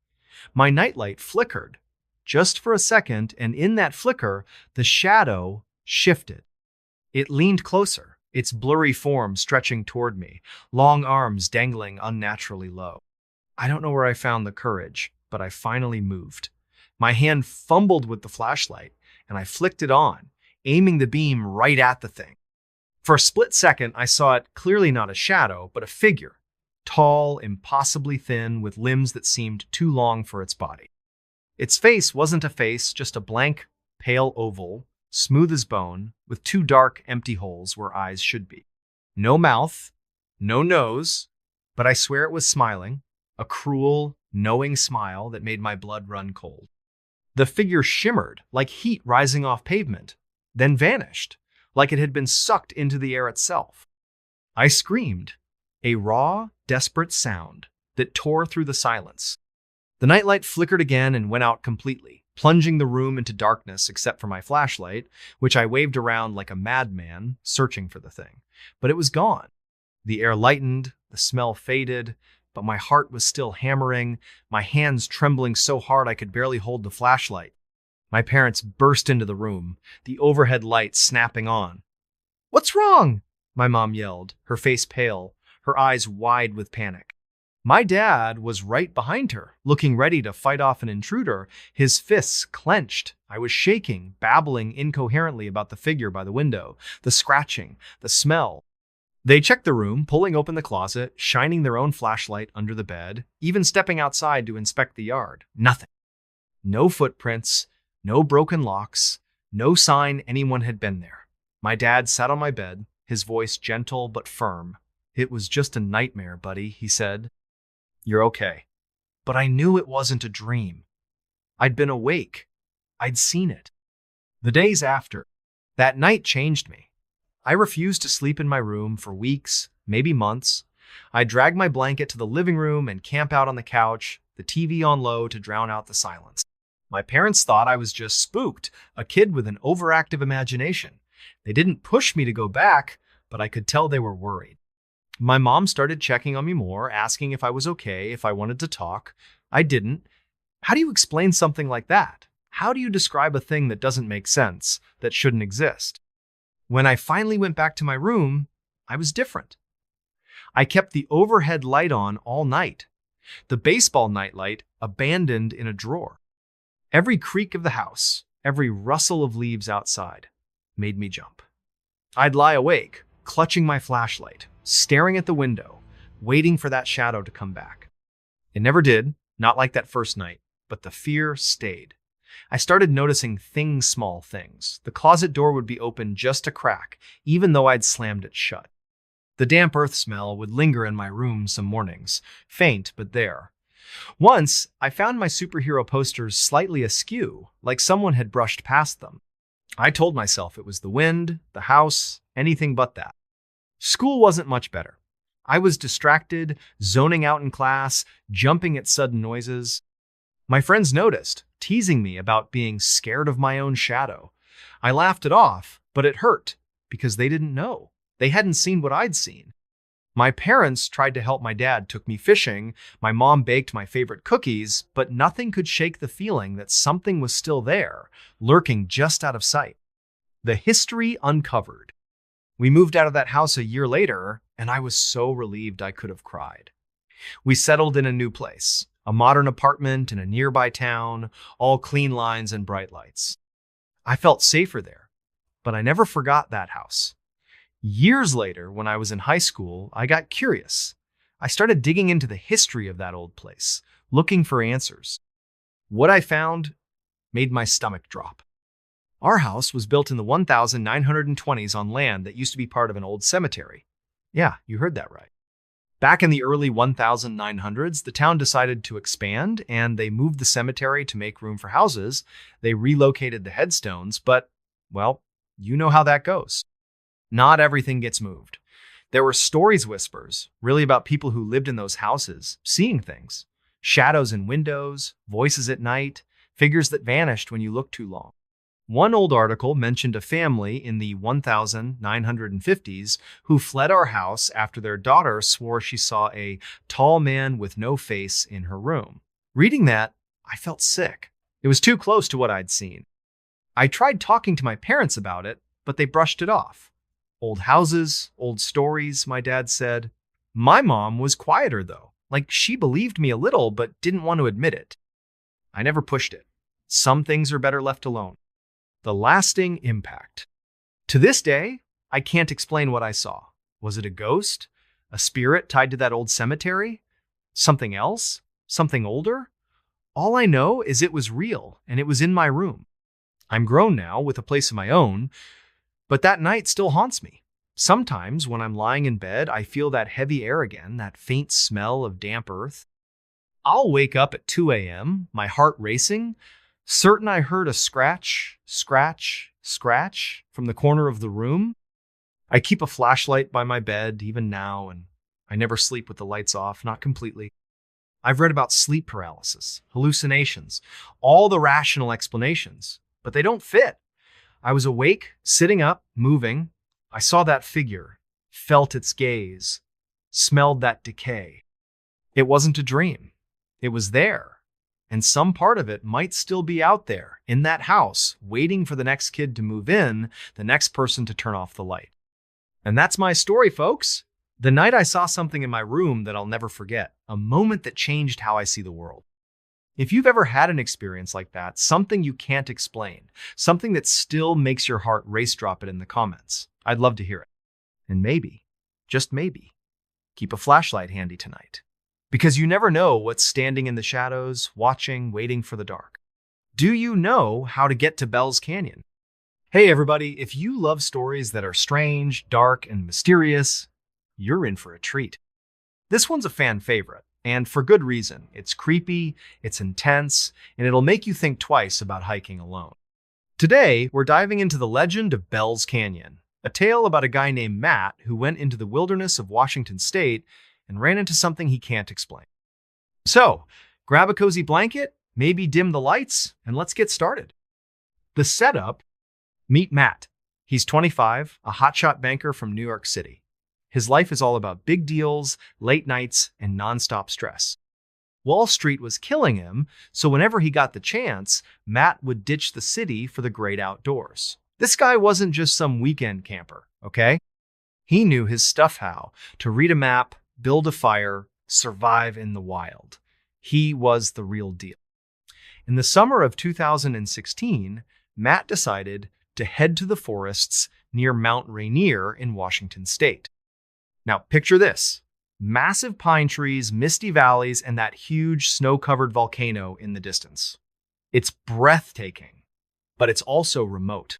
My nightlight flickered, just for a second, and in that flicker, the shadow shifted. It leaned closer, its blurry form stretching toward me, long arms dangling unnaturally low. I don't know where I found the courage, but I finally moved. My hand fumbled with the flashlight, and I flicked it on, aiming the beam right at the thing. For a split second, I saw it clearly not a shadow, but a figure, tall, impossibly thin, with limbs that seemed too long for its body. Its face wasn't a face, just a blank, pale oval, smooth as bone, with two dark, empty holes where eyes should be. No mouth, no nose, but I swear it was smiling, a cruel, knowing smile that made my blood run cold. The figure shimmered, like heat rising off pavement, then vanished, like it had been sucked into the air itself. I screamed, a raw, desperate sound that tore through the silence. The nightlight flickered again and went out completely, plunging the room into darkness except for my flashlight, which I waved around like a madman, searching for the thing. But it was gone. The air lightened, the smell faded, but my heart was still hammering, my hands trembling so hard I could barely hold the flashlight. My parents burst into the room, the overhead light snapping on. "What's wrong?" my mom yelled, her face pale, her eyes wide with panic. My dad was right behind her, looking ready to fight off an intruder, his fists clenched. I was shaking, babbling incoherently about the figure by the window, the scratching, the smell. They checked the room, pulling open the closet, shining their own flashlight under the bed, even stepping outside to inspect the yard. Nothing. No footprints. No broken locks, no sign anyone had been there. My dad sat on my bed, his voice gentle but firm. "It was just a nightmare, buddy," he said. "You're okay." But I knew it wasn't a dream. I'd been awake. I'd seen it. The days after, that night changed me. I refused to sleep in my room for weeks, maybe months. I'd drag my blanket to the living room and camp out on the couch, the TV on low to drown out the silence. My parents thought I was just spooked, a kid with an overactive imagination. They didn't push me to go back, but I could tell they were worried. My mom started checking on me more, asking if I was okay, if I wanted to talk. I didn't. How do you explain something like that? How do you describe a thing that doesn't make sense, that shouldn't exist? When I finally went back to my room, I was different. I kept the overhead light on all night, the baseball nightlight abandoned in a drawer. Every creak of the house, every rustle of leaves outside. made me jump. I'd lie awake, clutching my flashlight, staring at the window, waiting for that shadow to come back. It never did, not like that first night, but the fear stayed. I started noticing small things. The closet door would be open just a crack, even though I'd slammed it shut. The damp earth smell would linger in my room some mornings, faint but there. Once, I found my superhero posters slightly askew, like someone had brushed past them. I told myself it was the wind, the house, anything but that. School wasn't much better. I was distracted, zoning out in class, jumping at sudden noises. My friends noticed, teasing me about being scared of my own shadow. I laughed it off, but it hurt, because they didn't know. They hadn't seen what I'd seen. My parents tried to help. My dad took me fishing, my mom baked my favorite cookies, but nothing could shake the feeling that something was still there, lurking just out of sight. The history uncovered. We moved out of that house a year later, and I was so relieved I could have cried. We settled in a new place, a modern apartment in a nearby town, all clean lines and bright lights. I felt safer there, but I never forgot that house. Years later, when I was in high school, I got curious. I started digging into the history of that old place, looking for answers. What I found made my stomach drop. Our house was built in the 1920s on land that used to be part of an old cemetery. Yeah, you heard that right. Back in the early 1900s, the town decided to expand, and they moved the cemetery to make room for houses. They relocated the headstones, but, well, you know how that goes. Not everything gets moved. There were stories whispers, really about people who lived in those houses, seeing things. Shadows in windows, voices at night, figures that vanished when you looked too long. One old article mentioned a family in the 1950s who fled our house after their daughter swore she saw a tall man with no face in her room. Reading that, I felt sick. It was too close to what I'd seen. I tried talking to my parents about it, but they brushed it off. Old houses, old stories, my dad said. My mom was quieter, though. Like, she believed me a little, but didn't want to admit it. I never pushed it. Some things are better left alone. The lasting impact. To this day, I can't explain what I saw. Was it a ghost? A spirit tied to that old cemetery? Something else? Something older? All I know is it was real, and it was in my room. I'm grown now, with a place of my own, but that night still haunts me. Sometimes, when I'm lying in bed, I feel that heavy air again, that faint smell of damp earth. I'll wake up at 2 a.m., my heart racing, certain I heard a scratch, scratch, scratch from the corner of the room. I keep a flashlight by my bed, even now, and I never sleep with the lights off, not completely. I've read about sleep paralysis, hallucinations, all the rational explanations, but they don't fit. I was awake, sitting up, moving. I saw that figure, felt its gaze, smelled that decay. It wasn't a dream. It was there. And some part of it might still be out there, in that house, waiting for the next kid to move in, the next person to turn off the light. And that's my story, folks. The night I saw something in my room that I'll never forget, a moment that changed how I see the world. If you've ever had an experience like that, something you can't explain, something that still makes your heart race, drop it in the comments. I'd love to hear it. And maybe, just maybe, keep a flashlight handy tonight. Because you never know what's standing in the shadows, watching, waiting for the dark. Do you know how to get to Bell's Canyon? Hey everybody, if you love stories that are strange, dark, and mysterious, you're in for a treat. This one's a fan favorite. And for good reason. It's creepy, it's intense, and it'll make you think twice about hiking alone. Today, we're diving into the legend of Bell's Canyon, a tale about a guy named Matt who went into the wilderness of Washington State and ran into something he can't explain. So, grab a cozy blanket, maybe dim the lights, and let's get started. The setup: meet Matt. He's 25, a hotshot banker from New York City. His life is all about big deals, late nights, and nonstop stress. Wall Street was killing him, so whenever he got the chance, Matt would ditch the city for the great outdoors. This guy wasn't just some weekend camper, okay? He knew his stuff how to read a map, build a fire, survive in the wild. He was the real deal. In the summer of 2016, Matt decided to head to the forests near Mount Rainier in Washington state. Now, picture this: massive pine trees, misty valleys, and that huge snow-covered volcano in the distance. It's breathtaking, but it's also remote.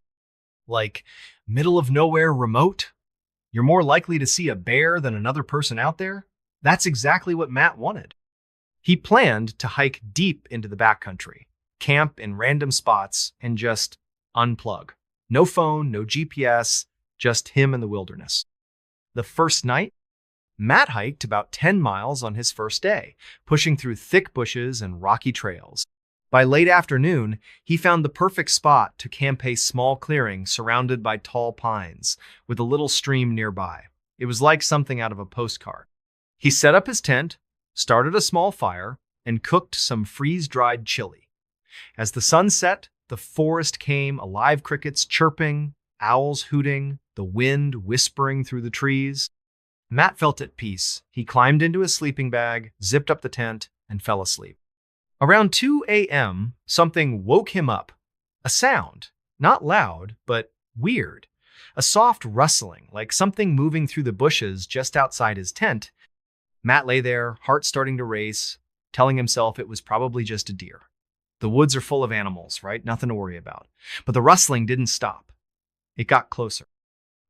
Like, middle of nowhere remote? You're more likely to see a bear than another person out there? That's exactly what Matt wanted. He planned to hike deep into the backcountry, camp in random spots, and just unplug. No phone, no GPS, just him and the wilderness. The first night, Matt hiked about 10 miles on his first day, pushing through thick bushes and rocky trails. By late afternoon, he found the perfect spot to camp a small clearing surrounded by tall pines, with a little stream nearby. It was like something out of a postcard. He set up his tent, started a small fire, and cooked some freeze-dried chili. As the sun set, the forest came alive, crickets chirping, owls hooting, the wind whispering through the trees. Matt felt at peace. He climbed into his sleeping bag, zipped up the tent, and fell asleep. Around 2 a.m., something woke him up. A sound, not loud, but weird. A soft rustling, like something moving through the bushes just outside his tent. Matt lay there, heart starting to race, telling himself it was probably just a deer. The woods are full of animals, right? Nothing to worry about. But the rustling didn't stop. It got closer.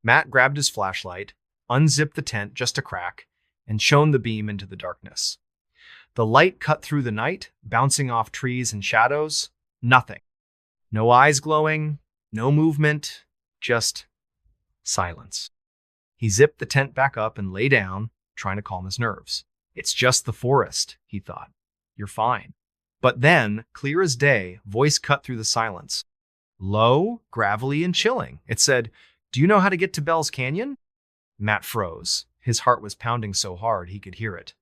Matt grabbed his flashlight, unzipped the tent just a crack, and shone the beam into the darkness. The light cut through the night, bouncing off trees and shadows. Nothing. No eyes glowing, no movement, just silence. He zipped the tent back up and lay down, trying to calm his nerves. It's just the forest, he thought. You're fine. But then, clear as day, voice cut through the silence. Low, gravelly, and chilling. It said, "Do you know how to get to Bell's Canyon?" Matt froze. His heart was pounding so hard he could hear it.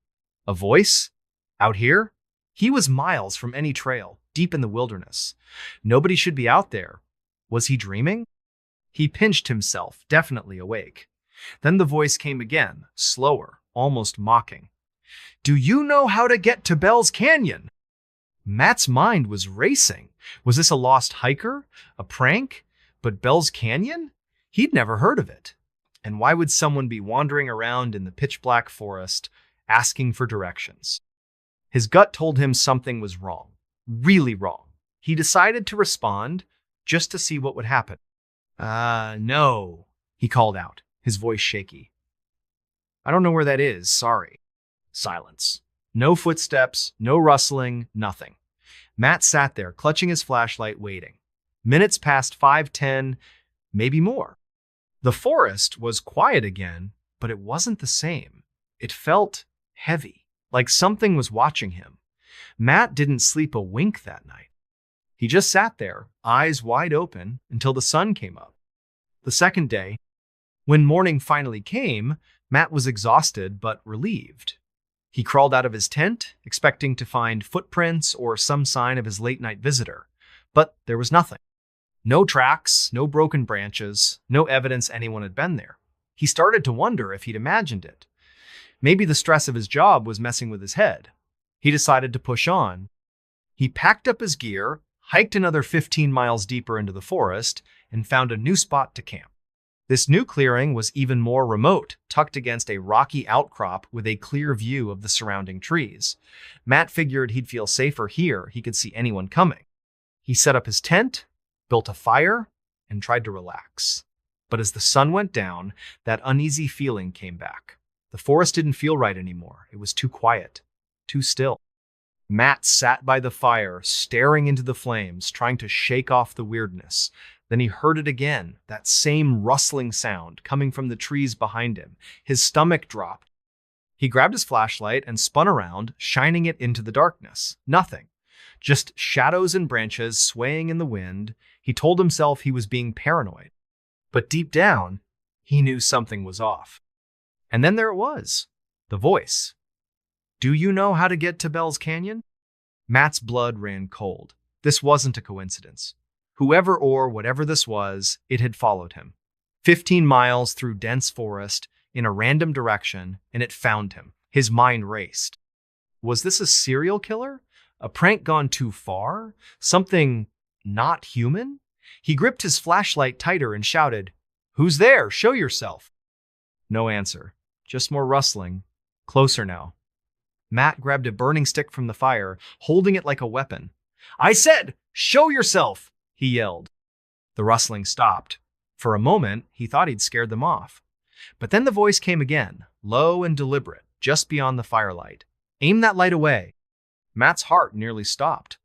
A voice? Out here? He was miles from any trail, deep in the wilderness. Nobody should be out there. Was he dreaming? He pinched himself, definitely awake. Then the voice came again, slower, almost mocking. "Do you know how to get to Bell's Canyon?" Matt's mind was racing. Was this a lost hiker? A prank? But Bell's Canyon? He'd never heard of it. And why would someone be wandering around in the pitch-black forest, asking for directions? His gut told him something was wrong. Really wrong. He decided to respond, just to see what would happen. No, he called out, his voice shaky. "I don't know where that is, sorry." Silence. No footsteps, no rustling, nothing. Matt sat there, clutching his flashlight, waiting. Minutes passed 5, 10, maybe more. The forest was quiet again, but it wasn't the same. It felt heavy, like something was watching him. Matt didn't sleep a wink that night. He just sat there, eyes wide open, until the sun came up. The second day, when morning finally came, Matt was exhausted but relieved. He crawled out of his tent, expecting to find footprints or some sign of his late-night visitor. But there was nothing. No tracks, no broken branches, no evidence anyone had been there. He started to wonder if he'd imagined it. Maybe the stress of his job was messing with his head. He decided to push on. He packed up his gear, hiked another 15 miles deeper into the forest, and found a new spot to camp. This new clearing was even more remote, tucked against a rocky outcrop with a clear view of the surrounding trees. Matt figured he'd feel safer here. He could see anyone coming. He set up his tent, built a fire, and tried to relax. But as the sun went down, that uneasy feeling came back. The forest didn't feel right anymore. It was too quiet, too still. Matt sat by the fire, staring into the flames, trying to shake off the weirdness. Then he heard it again, that same rustling sound coming from the trees behind him. His stomach dropped. He grabbed his flashlight and spun around, shining it into the darkness. Nothing. Just shadows and branches swaying in the wind. He told himself he was being paranoid. But deep down, he knew something was off. And then there it was, the voice. "Do you know how to get to Bell's Canyon?" Matt's blood ran cold. This wasn't a coincidence. Whoever or whatever this was, it had followed him. 15 miles through dense forest, in a random direction, and it found him. His mind raced. Was this a serial killer? A prank gone too far? Something not human? He gripped his flashlight tighter and shouted, "Who's there? Show yourself." No answer, just more rustling. Closer now. Matt grabbed a burning stick from the fire, holding it like a weapon. "I said, show yourself!" he yelled. The rustling stopped. For a moment, he thought he'd scared them off. But then the voice came again, low and deliberate, just beyond the firelight. "Aim that light away." Matt's heart nearly stopped.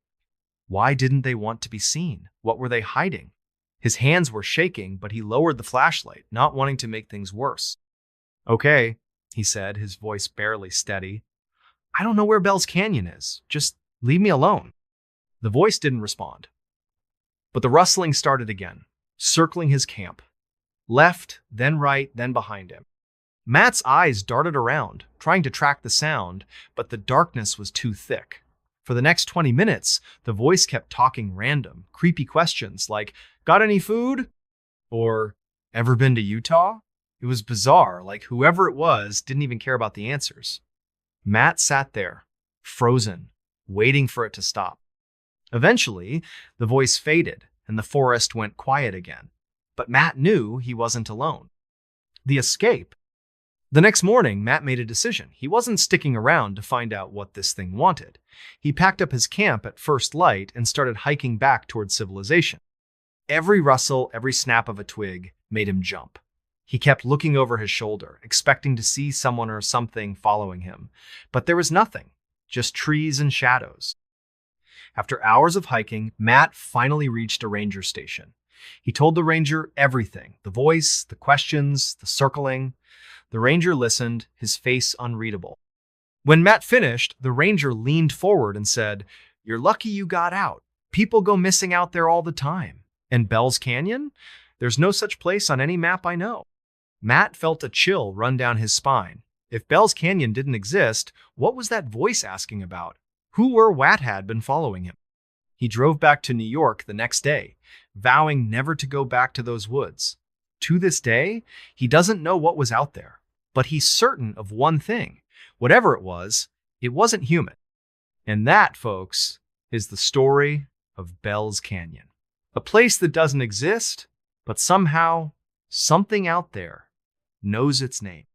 Why didn't they want to be seen? What were they hiding? His hands were shaking, but he lowered the flashlight, not wanting to make things worse. "Okay," he said, his voice barely steady. "I don't know where Bell's Canyon is. Just leave me alone." The voice didn't respond. But the rustling started again, circling his camp. Left, then right, then behind him. Matt's eyes darted around, trying to track the sound, but the darkness was too thick. For the next 20 minutes, the voice kept talking random, creepy questions like, "Got any food?" Or, "Ever been to Utah?" It was bizarre, like whoever it was didn't even care about the answers. Matt sat there, frozen, waiting for it to stop. Eventually, the voice faded and the forest went quiet again. But Matt knew he wasn't alone. The escape. The next morning, Matt made a decision. He wasn't sticking around to find out what this thing wanted. He packed up his camp at first light and started hiking back toward civilization. Every rustle, every snap of a twig made him jump. He kept looking over his shoulder, expecting to see someone or something following him. But there was nothing, just trees and shadows. After hours of hiking, Matt finally reached a ranger station. He told the ranger everything, the voice, the questions, the circling. The ranger listened, his face unreadable. When Matt finished, the ranger leaned forward and said, "You're lucky you got out. People go missing out there all the time. And Bell's Canyon? There's no such place on any map I know." Matt felt a chill run down his spine. If Bell's Canyon didn't exist, what was that voice asking about? Who or what had been following him? He drove back to New York the next day, vowing never to go back to those woods. To this day, he doesn't know what was out there, but he's certain of one thing. Whatever it wasn't human. And that, folks, is the story of Bell's Canyon. A place that doesn't exist, but somehow, something out there knows its name.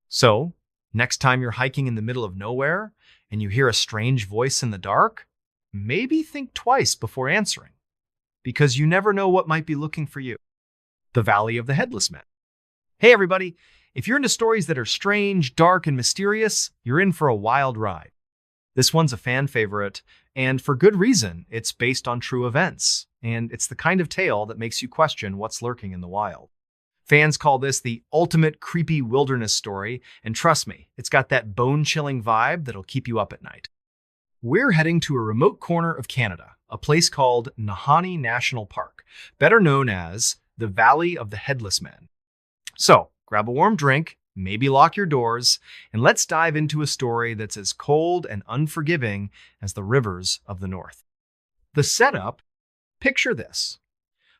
So, next time you're hiking in the middle of nowhere and you hear a strange voice in the dark, maybe think twice before answering, because you never know what might be looking for you. The Valley of the Headless Men. Hey everybody, if you're into stories that are strange, dark, and mysterious, you're in for a wild ride. This one's a fan favorite, and for good reason. It's based on true events, and it's the kind of tale that makes you question what's lurking in the wild. Fans call this the ultimate creepy wilderness story, and trust me, it's got that bone-chilling vibe that'll keep you up at night. We're heading to a remote corner of Canada, a place called Nahanni National Park, better known as the Valley of the Headless Men. So, grab a warm drink, maybe lock your doors, and let's dive into a story that's as cold and unforgiving as the rivers of the North. The setup, picture this.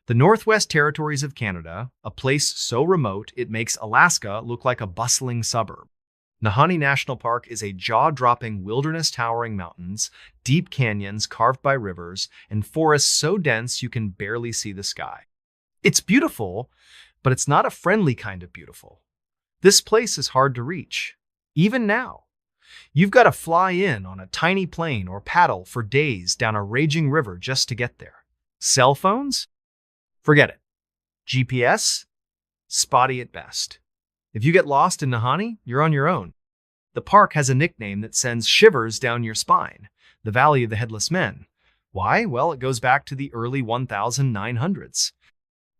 The Northwest Territories of Canada, a place so remote it makes Alaska look like a bustling suburb. Nahanni National Park is a jaw-dropping wilderness towering mountains, deep canyons carved by rivers, and forests so dense you can barely see the sky. It's beautiful, but it's not a friendly kind of beautiful. This place is hard to reach, even now. You've got to fly in on a tiny plane or paddle for days down a raging river just to get there. Cell phones? Forget it. GPS? Spotty at best. If you get lost in Nahanni, you're on your own. The park has a nickname that sends shivers down your spine, the Valley of the Headless Men. Why? Well, it goes back to the early 1900s.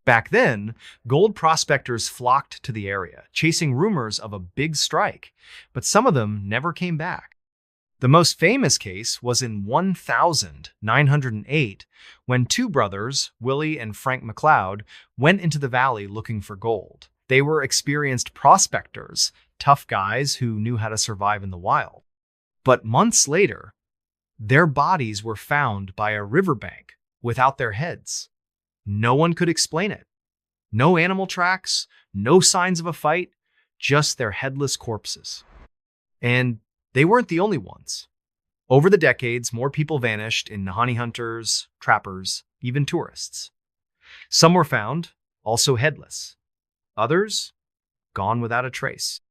Back then, gold prospectors flocked to the area, chasing rumors of a big strike, but some of them never came back. The most famous case was in 1908, when two brothers, Willie and Frank McLeod, went into the valley looking for gold. They were experienced prospectors, tough guys who knew how to survive in the wild. But months later, their bodies were found by a riverbank without their heads. No one could explain it. No animal tracks, no signs of a fight, just their headless corpses. And they weren't the only ones. Over the decades, more people vanished in Nahanni hunters, trappers, even tourists. Some were found, also headless. Others, gone without a trace.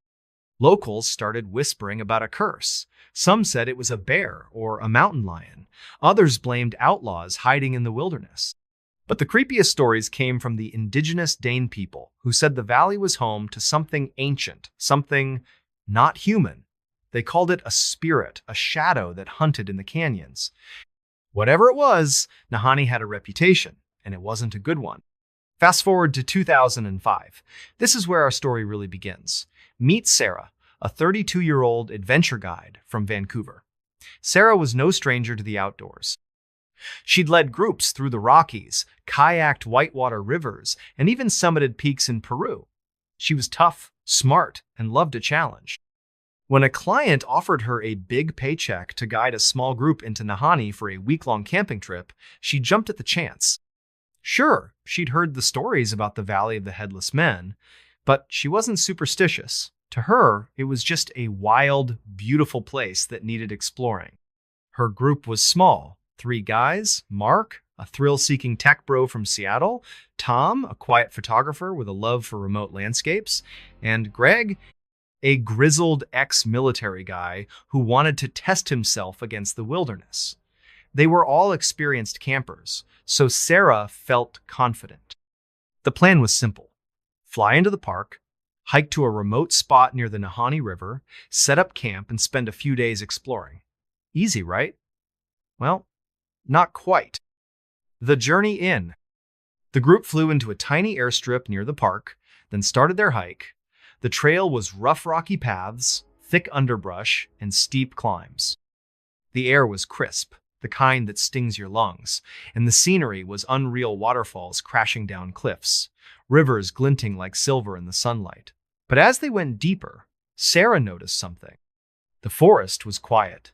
Locals started whispering about a curse. Some said it was a bear or a mountain lion. Others blamed outlaws hiding in the wilderness. But the creepiest stories came from the indigenous Dane people, who said the valley was home to something ancient, something not human. They called it a spirit, a shadow that hunted in the canyons. Whatever it was, Nahanni had a reputation, and it wasn't a good one. Fast forward to 2005. This is where our story really begins. Meet Sarah, a 32-year-old adventure guide from Vancouver. Sarah was no stranger to the outdoors. She'd led groups through the Rockies, kayaked whitewater rivers, and even summited peaks in Peru. She was tough, smart, and loved a challenge. When a client offered her a big paycheck to guide a small group into Nahanni for a week-long camping trip, she jumped at the chance. Sure, she'd heard the stories about the Valley of the Headless Men, but she wasn't superstitious. To her, it was just a wild, beautiful place that needed exploring. Her group was small. 3 guys, Mark, a thrill-seeking tech bro from Seattle, Tom, a quiet photographer with a love for remote landscapes, and Greg, a grizzled ex-military guy who wanted to test himself against the wilderness. They were all experienced campers, so Sarah felt confident. The plan was simple. Fly into the park, hike to a remote spot near the Nahanni River, set up camp, and spend a few days exploring. Easy, right? Well, not quite. The journey in. The group flew into a tiny airstrip near the park, then started their hike. The trail was rough rocky paths, thick underbrush, and steep climbs. The air was crisp, the kind that stings your lungs, and the scenery was unreal waterfalls crashing down cliffs, rivers glinting like silver in the sunlight. But as they went deeper, Sarah noticed something. The forest was quiet.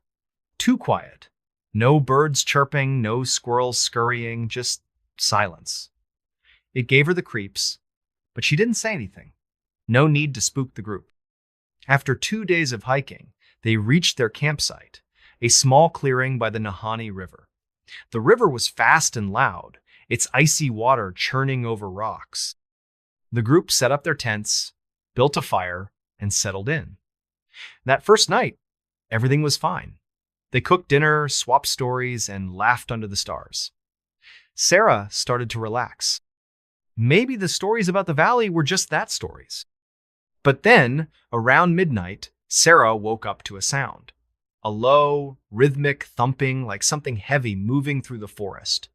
Too quiet. No birds chirping, no squirrels scurrying, just silence. It gave her the creeps, but she didn't say anything. No need to spook the group. After 2 days of hiking, they reached their campsite, a small clearing by the Nahanni River. The river was fast and loud, its icy water churning over rocks. The group set up their tents, built a fire, and settled in. That first night, everything was fine. They cooked dinner, swapped stories, and laughed under the stars. Sarah started to relax. Maybe the stories about the valley were just that stories. But then, around midnight, Sarah woke up to a sound. A low, rhythmic thumping like something heavy moving through the forest.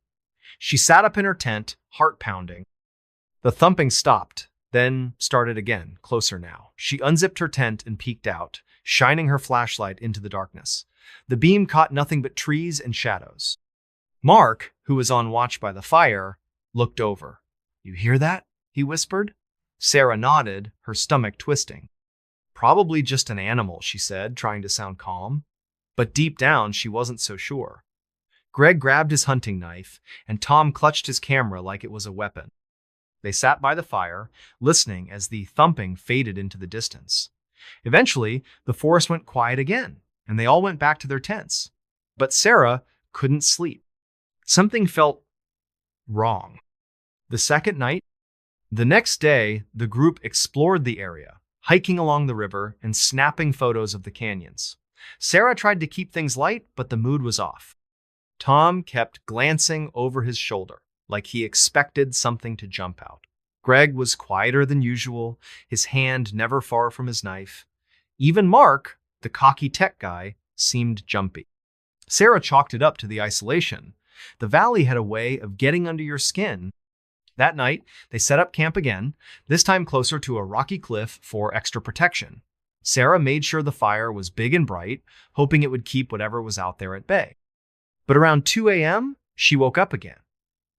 She sat up in her tent, heart pounding. The thumping stopped, then started again, closer now. She unzipped her tent and peeked out, shining her flashlight into the darkness. The beam caught nothing but trees and shadows. Mark, who was on watch by the fire, looked over. "You hear that?" he whispered. Sarah nodded, her stomach twisting. "Probably just an animal," she said, trying to sound calm. But deep down, she wasn't so sure. Greg grabbed his hunting knife, and Tom clutched his camera like it was a weapon. They sat by the fire, listening as the thumping faded into the distance. Eventually, the forest went quiet again, and they all went back to their tents. But Sarah couldn't sleep. Something felt wrong. The second night, the next day, the group explored the area, hiking along the river and snapping photos of the canyons. Sarah tried to keep things light, but the mood was off. Tom kept glancing over his shoulder, like he expected something to jump out. Greg was quieter than usual, his hand never far from his knife. Even Mark, the cocky tech guy, seemed jumpy. Sarah chalked it up to the isolation. The valley had a way of getting under your skin. That night, they set up camp again, this time closer to a rocky cliff for extra protection. Sarah made sure the fire was big and bright, hoping it would keep whatever was out there at bay. But around 2 a.m., she woke up again.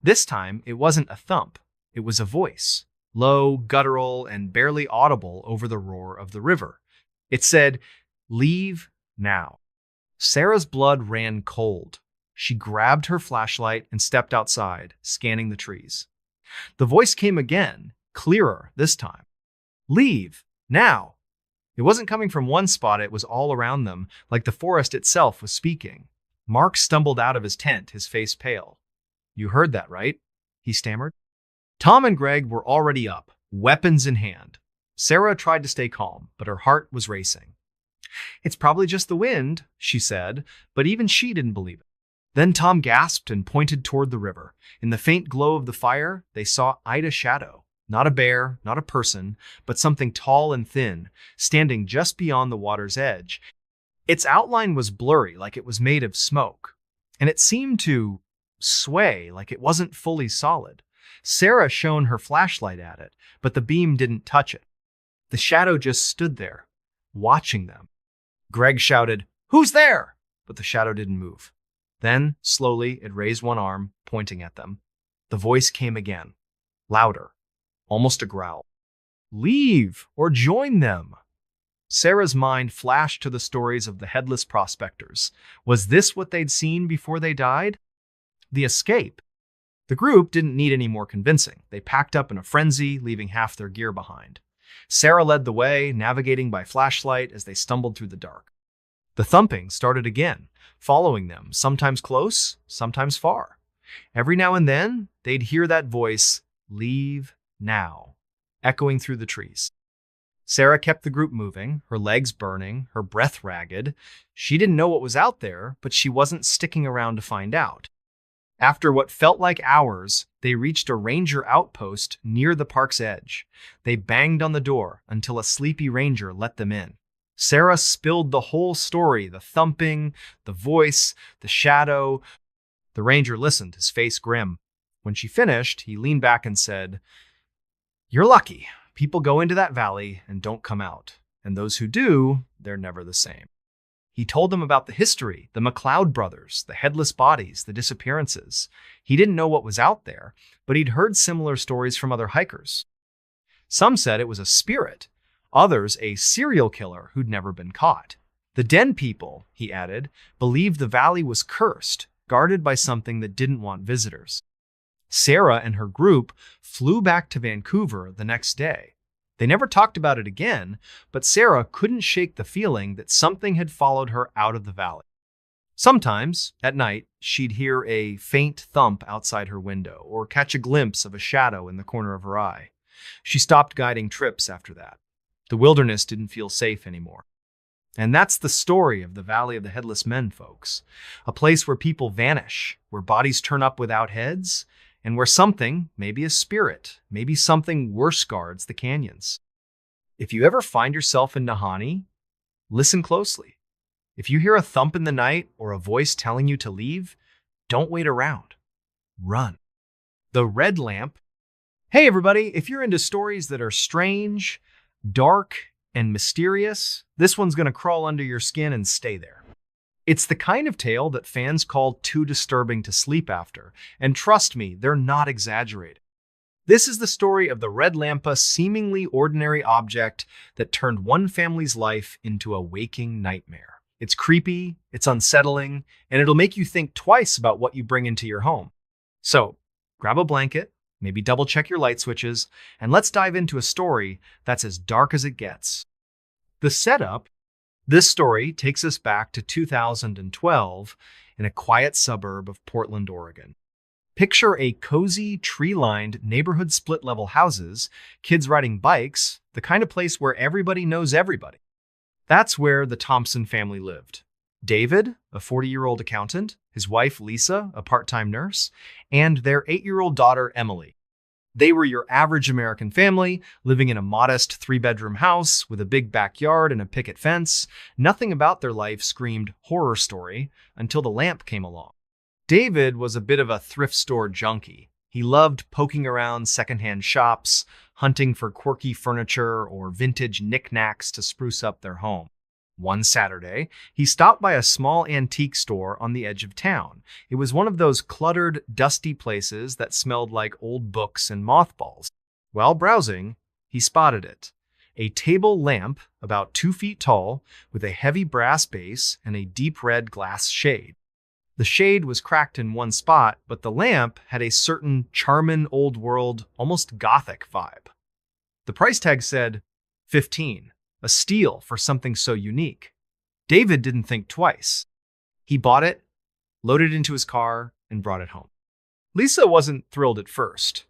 This time, it wasn't a thump. It was a voice, low, guttural, and barely audible over the roar of the river. It said, "Leave now." Sarah's blood ran cold. She grabbed her flashlight and stepped outside, scanning the trees. The voice came again, clearer this time. "Leave now." It wasn't coming from one spot, it was all around them, like the forest itself was speaking. Mark stumbled out of his tent, his face pale. "You heard that, right?" he stammered. Tom and Greg were already up, weapons in hand. Sarah tried to stay calm, but her heart was racing. "It's probably just the wind," she said, but even she didn't believe it. Then Tom gasped and pointed toward the river. In the faint glow of the fire, they saw Ida's shadow. Not a bear, not a person, but something tall and thin, standing just beyond the water's edge. Its outline was blurry, like it was made of smoke, and it seemed to sway like it wasn't fully solid. Sarah shone her flashlight at it, but the beam didn't touch it. The shadow just stood there, watching them. Greg shouted, "Who's there?" But the shadow didn't move. Then, slowly, it raised one arm, pointing at them. The voice came again, louder, almost a growl. "Leave or join them." Sarah's mind flashed to the stories of the headless prospectors. Was this what they'd seen before they died? The escape. The group didn't need any more convincing. They packed up in a frenzy, leaving half their gear behind. Sarah led the way, navigating by flashlight as they stumbled through the dark. The thumping started again, following them, sometimes close, sometimes far. Every now and then, they'd hear that voice, "Leave now," echoing through the trees. Sarah kept the group moving, her legs burning, her breath ragged. She didn't know what was out there, but she wasn't sticking around to find out. After what felt like hours, they reached a ranger outpost near the park's edge. They banged on the door until a sleepy ranger let them in. Sarah spilled the whole story, the thumping, the voice, the shadow. The ranger listened, his face grim. When she finished, he leaned back and said, "You're lucky. People go into that valley and don't come out. And those who do, they're never the same." He told them about the history, the McLeod brothers, the headless bodies, the disappearances. He didn't know what was out there, but he'd heard similar stories from other hikers. Some said it was a spirit, others a serial killer who'd never been caught. The Den people, he added, believed the valley was cursed, guarded by something that didn't want visitors. Sarah and her group flew back to Vancouver the next day. They never talked about it again, but Sarah couldn't shake the feeling that something had followed her out of the valley. Sometimes, at night, she'd hear a faint thump outside her window or catch a glimpse of a shadow in the corner of her eye. She stopped guiding trips after that. The wilderness didn't feel safe anymore. And that's the story of the Valley of the Headless Men, folks. A place where people vanish, where bodies turn up without heads, and where something, maybe a spirit, maybe something worse guards the canyons. If you ever find yourself in Nahanni, listen closely. If you hear a thump in the night or a voice telling you to leave, don't wait around. Run. The Red Lamp. Hey everybody, if you're into stories that are strange, dark, and mysterious, this one's going to crawl under your skin and stay there. It's the kind of tale that fans call too disturbing to sleep after, and trust me, they're not exaggerating. This is the story of the Red Lampa, seemingly ordinary object that turned one family's life into a waking nightmare. It's creepy, it's unsettling, and it'll make you think twice about what you bring into your home. So, grab a blanket, maybe double check your light switches, and let's dive into a story that's as dark as it gets. The setup. This story takes us back to 2012 in a quiet suburb of Portland, Oregon. Picture a cozy, tree-lined neighborhood split-level houses, kids riding bikes, the kind of place where everybody knows everybody. That's where the Thompson family lived. David, a 40-year-old accountant, his wife Lisa, a part-time nurse, and their 8-year-old daughter Emily. They were your average American family, living in a modest 3-bedroom house with a big backyard and a picket fence. Nothing about their life screamed horror story until the lamp came along. David was a bit of a thrift store junkie. He loved poking around secondhand shops, hunting for quirky furniture or vintage knickknacks to spruce up their home. One Saturday, he stopped by a small antique store on the edge of town. It was one of those cluttered, dusty places that smelled like old books and mothballs. While browsing, he spotted it. A table lamp about 2 feet tall with a heavy brass base and a deep red glass shade. The shade was cracked in one spot, but the lamp had a certain charming old-world, almost gothic vibe. The price tag said $15. A steal for something so unique. David didn't think twice. He bought it, loaded it into his car, and brought it home. Lisa wasn't thrilled at first.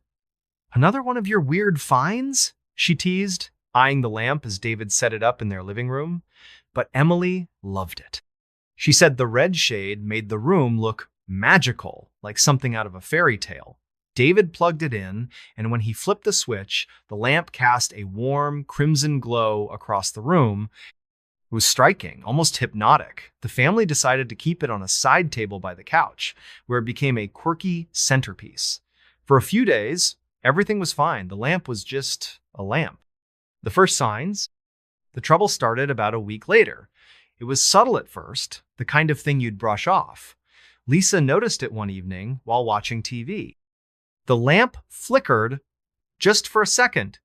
Another one of your weird finds? She teased, eyeing the lamp as David set it up in their living room. But Emily loved it. She said the red shade made the room look magical, like something out of a fairy tale. David plugged it in, and when he flipped the switch, the lamp cast a warm, crimson glow across the room. It was striking, almost hypnotic. The family decided to keep it on a side table by the couch, where it became a quirky centerpiece. For a few days, everything was fine. The lamp was just a lamp. The first signs? The trouble started about a week later. It was subtle at first, the kind of thing you'd brush off. Lisa noticed it one evening while watching TV. The lamp flickered just for a second,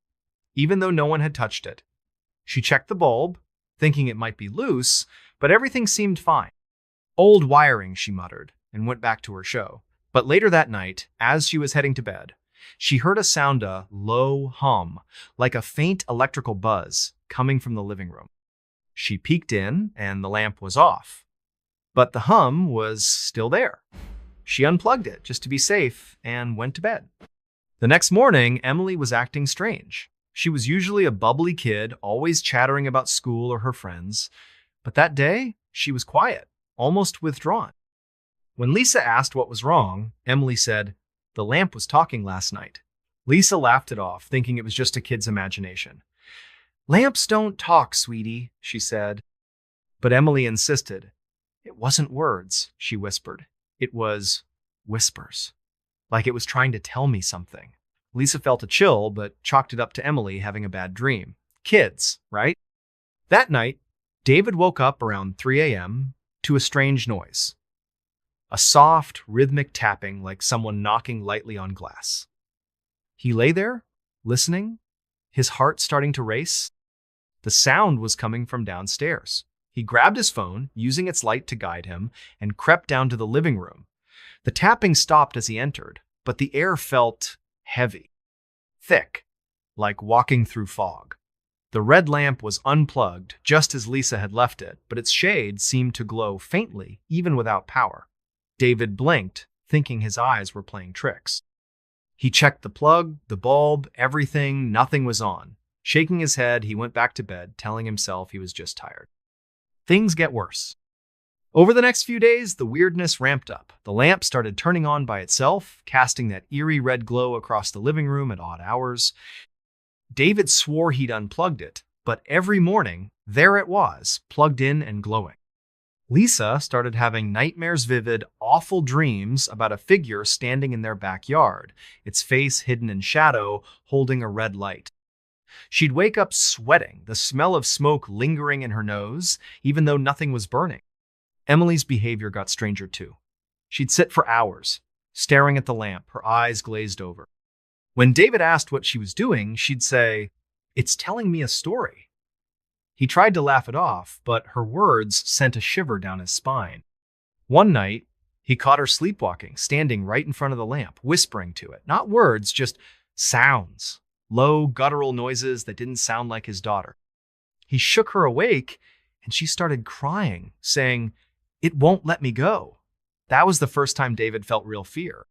even though no one had touched it. She checked the bulb, thinking it might be loose, but everything seemed fine. Old wiring, she muttered, and went back to her show. But later that night, as she was heading to bed, she heard a low hum, like a faint electrical buzz, coming from the living room. She peeked in, and the lamp was off. But the hum was still there. She unplugged it just to be safe and went to bed. The next morning, Emily was acting strange. She was usually a bubbly kid, always chattering about school or her friends. But that day, she was quiet, almost withdrawn. When Lisa asked what was wrong, Emily said, "The lamp was talking last night." Lisa laughed it off, thinking it was just a kid's imagination. "Lamps don't talk, sweetie," she said. But Emily insisted. "It wasn't words," she whispered. It was whispers, like it was trying to tell me something. Lisa felt a chill, but chalked it up to Emily having a bad dream. Kids, right? That night, David woke up around 3 a.m. to a strange noise. A soft, rhythmic tapping like someone knocking lightly on glass. He lay there, listening, his heart starting to race. The sound was coming from downstairs. He grabbed his phone, using its light to guide him, and crept down to the living room. The tapping stopped as he entered, but the air felt heavy, thick, like walking through fog. The red lamp was unplugged, just as Lisa had left it, but its shade seemed to glow faintly, even without power. David blinked, thinking his eyes were playing tricks. He checked the plug, the bulb, everything, nothing was on. Shaking his head, he went back to bed, telling himself he was just tired. Things get worse. Over the next few days, the weirdness ramped up. The lamp started turning on by itself, casting that eerie red glow across the living room at odd hours. David swore he'd unplugged it, but every morning, there it was, plugged in and glowing. Lisa started having nightmares, vivid, awful dreams about a figure standing in their backyard, its face hidden in shadow, holding a red light. She'd wake up sweating, the smell of smoke lingering in her nose, even though nothing was burning. Emily's behavior got stranger too. She'd sit for hours, staring at the lamp, her eyes glazed over. When David asked what she was doing, she'd say, "It's telling me a story." He tried to laugh it off, but her words sent a shiver down his spine. One night, he caught her sleepwalking, standing right in front of the lamp, whispering to it. Not words, just sounds. Low, guttural noises that didn't sound like his daughter. He shook her awake, and she started crying, saying, "It won't let me go." That was the first time David felt real fear.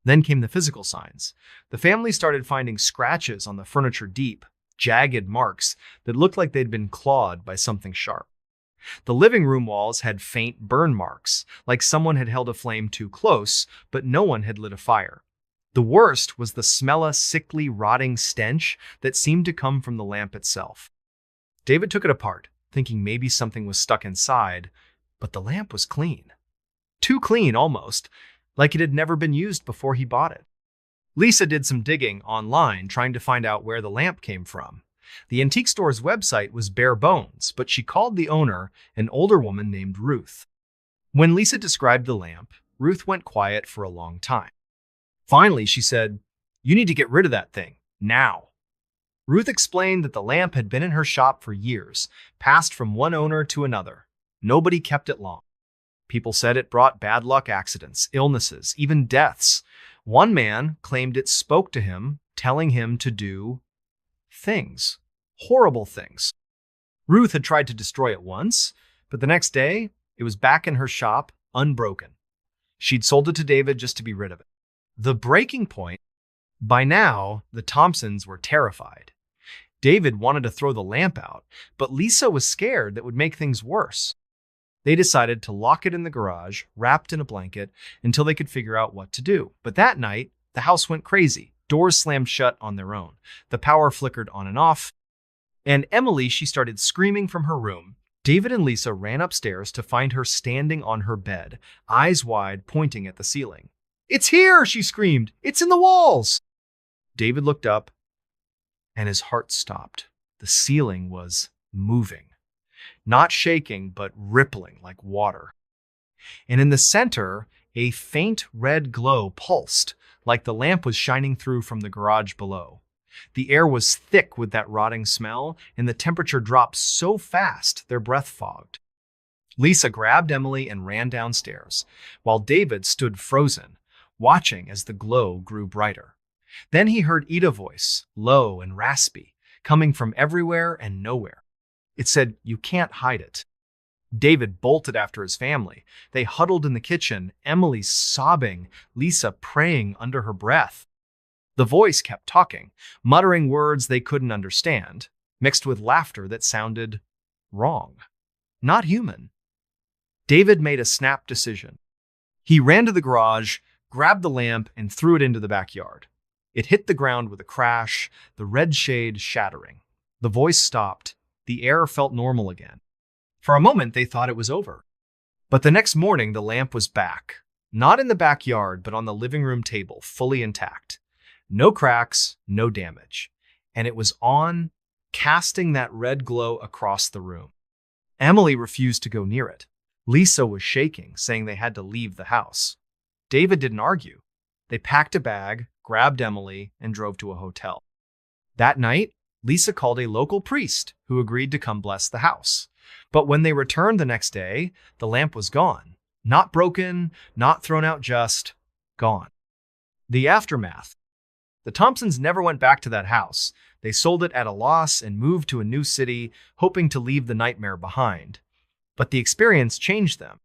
Then came the physical signs. The family started finding scratches on the furniture, deep, jagged marks that looked like they'd been clawed by something sharp. The living room walls had faint burn marks, like someone had held a flame too close, but no one had lit a fire. The worst was the smell, sickly, rotting stench that seemed to come from the lamp itself. David took it apart, thinking maybe something was stuck inside, but the lamp was clean. Too clean, almost, like it had never been used before he bought it. Lisa did some digging online, trying to find out where the lamp came from. The antique store's website was bare bones, but she called the owner, an older woman named Ruth. When Lisa described the lamp, Ruth went quiet for a long time. Finally, she said, "You need to get rid of that thing, now." Ruth explained that the lamp had been in her shop for years, passed from one owner to another. Nobody kept it long. People said it brought bad luck, accidents, illnesses, even deaths. One man claimed it spoke to him, telling him to do things, horrible things. Ruth had tried to destroy it once, but the next day, it was back in her shop, unbroken. She'd sold it to David just to be rid of it. The breaking point By now, the Thompsons were terrified. David wanted to throw the lamp out, but Lisa was scared that would make things worse. They decided to lock it in the garage, wrapped in a blanket, until they could figure out what to do. But that night, the house went crazy. Doors slammed shut on their own. The power flickered on and off. And Emily, she started screaming from her room. David and Lisa ran upstairs to find her standing on her bed, eyes wide, pointing at the ceiling. "It's here!" she screamed. "It's in the walls!" David looked up, and his heart stopped. The ceiling was moving. Not shaking, but rippling like water. And in the center, a faint red glow pulsed, like the lamp was shining through from the garage below. The air was thick with that rotting smell, and the temperature dropped so fast their breath fogged. Lisa grabbed Emily and ran downstairs, while David stood frozen, watching as the glow grew brighter. Then he heard Ida's voice, low and raspy, coming from everywhere and nowhere. It said, "You can't hide it." David bolted after his family. They huddled in the kitchen, Emily sobbing, Lisa praying under her breath. The voice kept talking, muttering words they couldn't understand, mixed with laughter that sounded wrong, not human. David made a snap decision. He ran to the garage, grabbed the lamp, and threw it into the backyard. It hit the ground with a crash, the red shade shattering. The voice stopped. The air felt normal again. For a moment, they thought it was over. But the next morning, the lamp was back. Not in the backyard, but on the living room table, fully intact. No cracks, no damage. And it was on, casting that red glow across the room. Emily refused to go near it. Lisa was shaking, saying they had to leave the house. David didn't argue. They packed a bag, grabbed Emily, and drove to a hotel. That night, Lisa called a local priest who agreed to come bless the house. But when they returned the next day, the lamp was gone. Not broken, not thrown out, just gone. The aftermath. The Thompsons never went back to that house. They sold it at a loss and moved to a new city, hoping to leave the nightmare behind. But the experience changed them.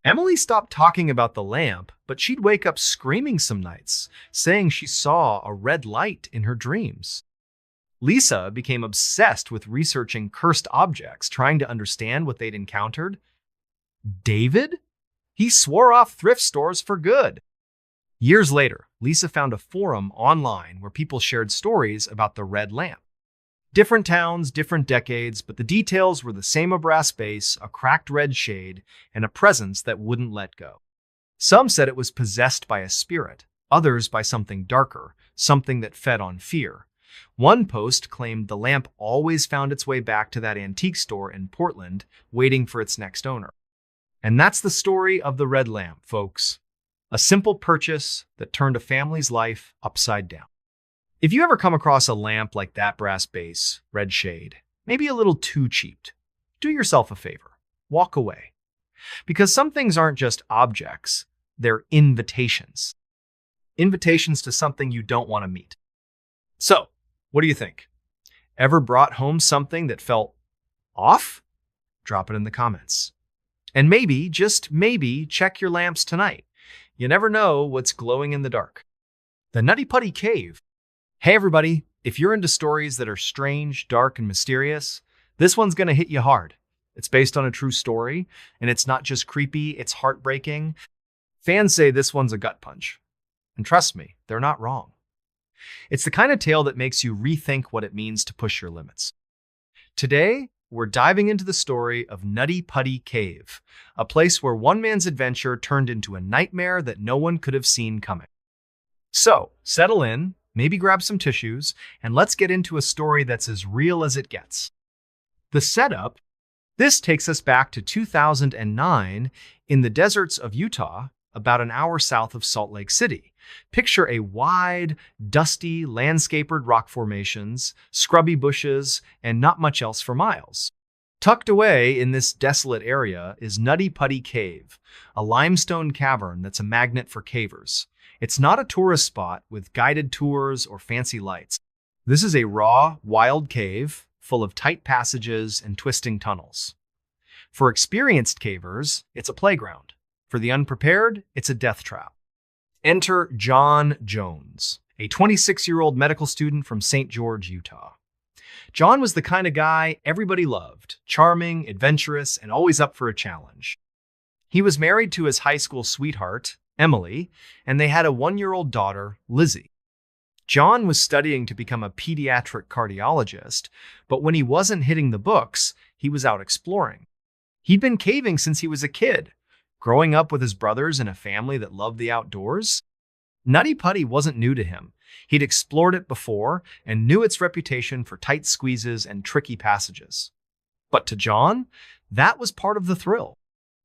Emily stopped talking about the lamp, but she'd wake up screaming some nights, saying she saw a red light in her dreams. Lisa became obsessed with researching cursed objects, trying to understand what they'd encountered. David? He swore off thrift stores for good. Years later, Lisa found a forum online where people shared stories about the red lamp. Different towns, different decades, but the details were the same: a brass base, a cracked red shade, and a presence that wouldn't let go. Some said it was possessed by a spirit, others by something darker, something that fed on fear. One post claimed the lamp always found its way back to that antique store in Portland, waiting for its next owner. And that's the story of the red lamp, folks. A simple purchase that turned a family's life upside down. If you ever come across a lamp like that brass base, red shade, maybe a little too cheap, do yourself a favor. Walk away. Because some things aren't just objects, they're invitations. Invitations to something you don't want to meet. So, what do you think? Ever brought home something that felt off? Drop it in the comments. And maybe, just maybe, check your lamps tonight. You never know what's glowing in the dark. The Nutty Putty Cave. Hey everybody, if you're into stories that are strange, dark, and mysterious, this one's gonna hit you hard. It's based on a true story, and it's not just creepy, it's heartbreaking. Fans say this one's a gut punch. And trust me, they're not wrong. It's the kind of tale that makes you rethink what it means to push your limits. Today, we're diving into the story of Nutty Putty Cave, a place where one man's adventure turned into a nightmare that no one could have seen coming. So, settle in, maybe grab some tissues, and let's get into a story that's as real as it gets. The setup: this takes us back to 2009 in the deserts of Utah, about an hour south of Salt Lake City. Picture a wide, dusty, landscaped rock formations, scrubby bushes, and not much else for miles. Tucked away in this desolate area is Nutty Putty Cave, a limestone cavern that's a magnet for cavers. It's not a tourist spot with guided tours or fancy lights. This is a raw, wild cave full of tight passages and twisting tunnels. For experienced cavers, it's a playground. For the unprepared, it's a death trap. Enter John Jones, a 26-year-old medical student from St. George, Utah. John was the kind of guy everybody loved, charming, adventurous, and always up for a challenge. He was married to his high school sweetheart, Emily, and they had a 1-year-old daughter, Lizzie. John was studying to become a pediatric cardiologist, but when he wasn't hitting the books, he was out exploring. He'd been caving since he was a kid, growing up with his brothers in a family that loved the outdoors. Nutty Putty wasn't new to him. He'd explored it before and knew its reputation for tight squeezes and tricky passages. But to John, that was part of the thrill.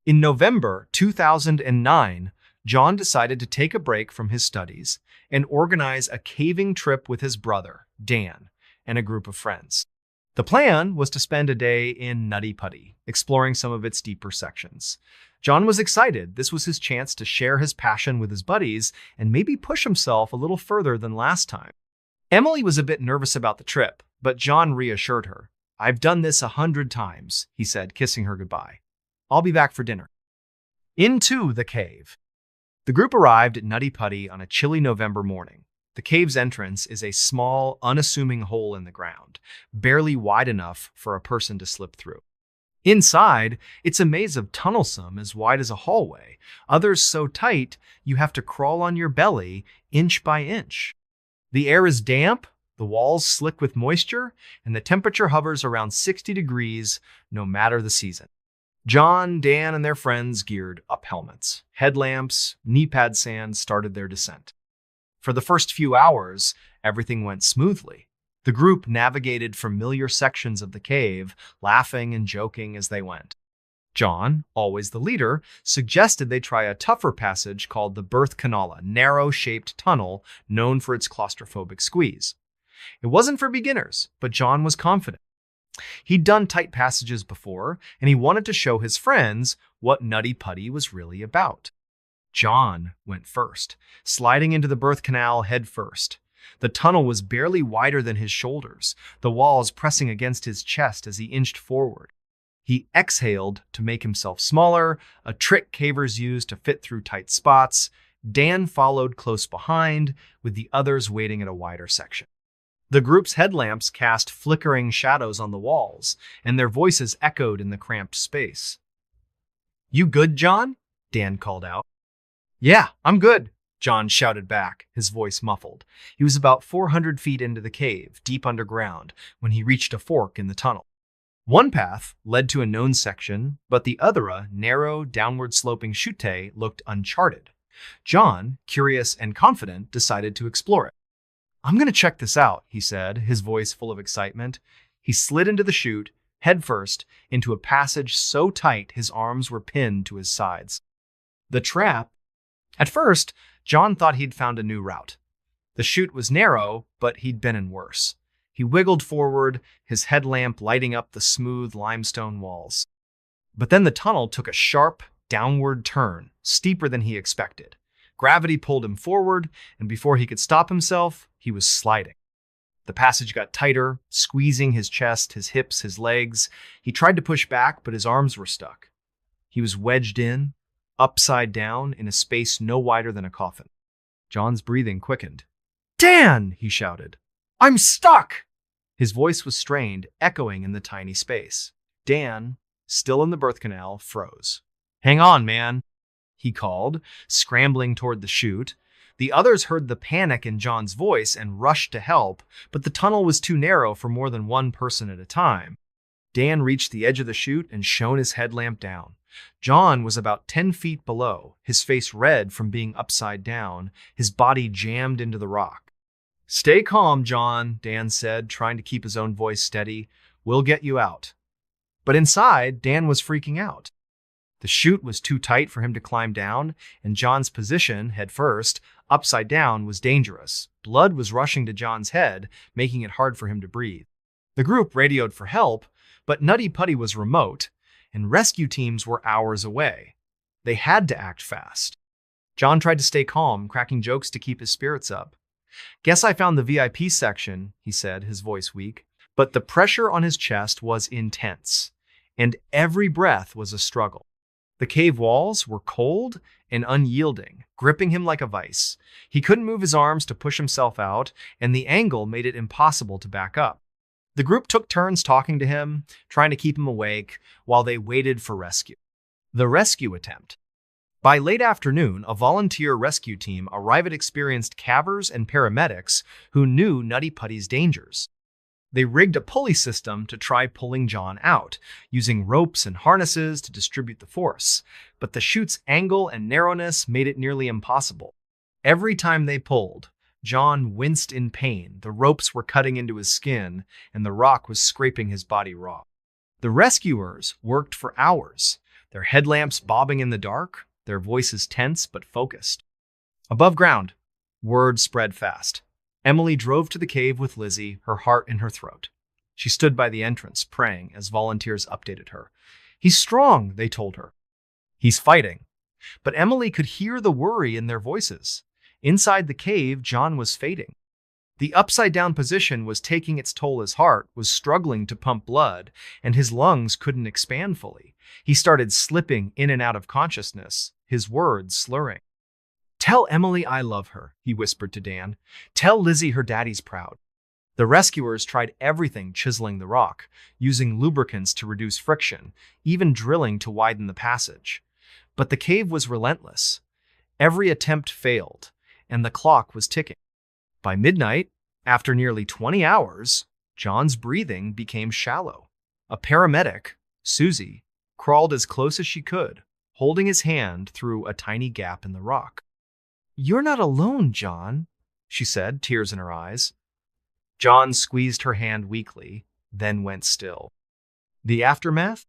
In November 2009, John decided to take a break from his studies and organize a caving trip with his brother, Dan, and a group of friends. The plan was to spend a day in Nutty Putty, exploring some of its deeper sections. John was excited. This was his chance to share his passion with his buddies and maybe push himself a little further than last time. Emily was a bit nervous about the trip, but John reassured her. "I've done this 100 times," he said, kissing her goodbye. "I'll be back for dinner." Into the cave. The group arrived at Nutty Putty on a chilly November morning. The cave's entrance is a small, unassuming hole in the ground, barely wide enough for a person to slip through. Inside, it's a maze of tunnels, some as wide as a hallway, others so tight you have to crawl on your belly inch by inch. The air is damp, the walls slick with moisture, and the temperature hovers around 60 degrees no matter the season. John, Dan, and their friends geared up helmets. Headlamps, knee-pad sand started their descent. For the first few hours, everything went smoothly. The group navigated familiar sections of the cave, laughing and joking as they went. John, always the leader, suggested they try a tougher passage called the Birth Canal, a narrow-shaped tunnel known for its claustrophobic squeeze. It wasn't for beginners, but John was confident. He'd done tight passages before, and he wanted to show his friends what Nutty Putty was really about. John went first, sliding into the birth canal head first. The tunnel was barely wider than his shoulders, the walls pressing against his chest as he inched forward. He exhaled to make himself smaller, a trick cavers use to fit through tight spots. Dan followed close behind, with the others waiting at a wider section. The group's headlamps cast flickering shadows on the walls, and their voices echoed in the cramped space. "You good, John?" Dan called out. "Yeah, I'm good," John shouted back, his voice muffled. He was about 400 feet into the cave, deep underground, when he reached a fork in the tunnel. One path led to a known section, but the other, a narrow, downward-sloping chute, looked uncharted. John, curious and confident, decided to explore it. "I'm going to check this out," he said, his voice full of excitement. He slid into the chute, headfirst, into a passage so tight his arms were pinned to his sides. The trap. At first, John thought he'd found a new route. The chute was narrow, but he'd been in worse. He wiggled forward, his headlamp lighting up the smooth limestone walls. But then the tunnel took a sharp, downward turn, steeper than he expected. Gravity pulled him forward, and before he could stop himself, he was sliding. The passage got tighter, squeezing his chest, his hips, his legs. He tried to push back, but his arms were stuck. He was wedged in, upside down, in a space no wider than a coffin. John's breathing quickened. "Dan!" he shouted. "I'm stuck!" His voice was strained, echoing in the tiny space. Dan, still in the birth canal, froze. "Hang on, man," he called, scrambling toward the chute. The others heard the panic in John's voice and rushed to help, but the tunnel was too narrow for more than one person at a time. Dan reached the edge of the chute and shone his headlamp down. John was about 10 feet below, his face red from being upside down, his body jammed into the rock. "Stay calm, John," Dan said, trying to keep his own voice steady. "We'll get you out." But inside, Dan was freaking out. The chute was too tight for him to climb down, and John's position, head first, upside down, was dangerous. Blood was rushing to John's head, making it hard for him to breathe. The group radioed for help, but Nutty Putty was remote, and rescue teams were hours away. They had to act fast. John tried to stay calm, cracking jokes to keep his spirits up. "Guess I found the VIP section," he said, his voice weak. But the pressure on his chest was intense, and every breath was a struggle. The cave walls were cold and unyielding, gripping him like a vice. He couldn't move his arms to push himself out, and the angle made it impossible to back up. The group took turns talking to him, trying to keep him awake, while they waited for rescue. The rescue attempt. By late afternoon, a volunteer rescue team arrived at experienced cavers and paramedics who knew Nutty Putty's dangers. They rigged a pulley system to try pulling John out, using ropes and harnesses to distribute the force, but the chute's angle and narrowness made it nearly impossible. Every time they pulled, John winced in pain. The ropes were cutting into his skin, and the rock was scraping his body raw. The rescuers worked for hours, their headlamps bobbing in the dark, their voices tense but focused. Above ground, word spread fast. Emily drove to the cave with Lizzie, her heart in her throat. She stood by the entrance, praying as volunteers updated her. "He's strong," they told her. "He's fighting." But Emily could hear the worry in their voices. Inside the cave, John was fading. The upside-down position was taking its toll. His heart was struggling to pump blood, and his lungs couldn't expand fully. He started slipping in and out of consciousness, his words slurring. "Tell Emily I love her," he whispered to Dan. "Tell Lizzie her daddy's proud." The rescuers tried everything, chiseling the rock, using lubricants to reduce friction, even drilling to widen the passage. But the cave was relentless. Every attempt failed, and the clock was ticking. By midnight, after nearly 20 hours, John's breathing became shallow. A paramedic, Susie, crawled as close as she could, holding his hand through a tiny gap in the rock. "You're not alone, John," she said, tears in her eyes. John squeezed her hand weakly, then went still. The aftermath?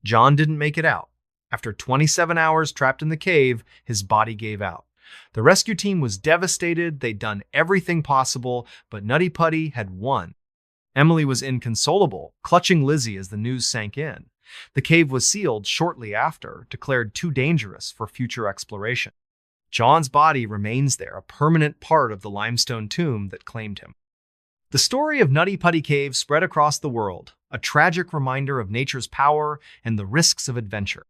John didn't make it out. After 27 hours trapped in the cave, his body gave out. The rescue team was devastated. They'd done everything possible, but Nutty Putty had won. Emily was inconsolable, clutching Lizzie as the news sank in. The cave was sealed shortly after, declared too dangerous for future exploration. John's body remains there, a permanent part of the limestone tomb that claimed him. The story of Nutty Putty Cave spread across the world, a tragic reminder of nature's power and the risks of adventure.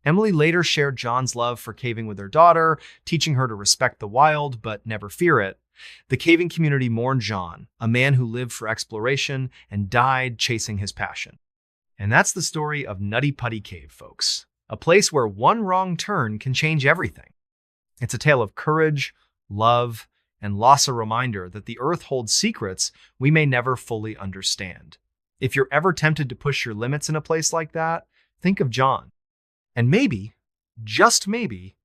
Emily later shared John's love for caving with her daughter, teaching her to respect the wild but never fear it. The caving community mourned John, a man who lived for exploration and died chasing his passion. And that's the story of Nutty Putty Cave, folks. A place where one wrong turn can change everything. It's a tale of courage, love, and loss, a reminder that the earth holds secrets we may never fully understand. If you're ever tempted to push your limits in a place like that, think of John. And maybe, just maybe,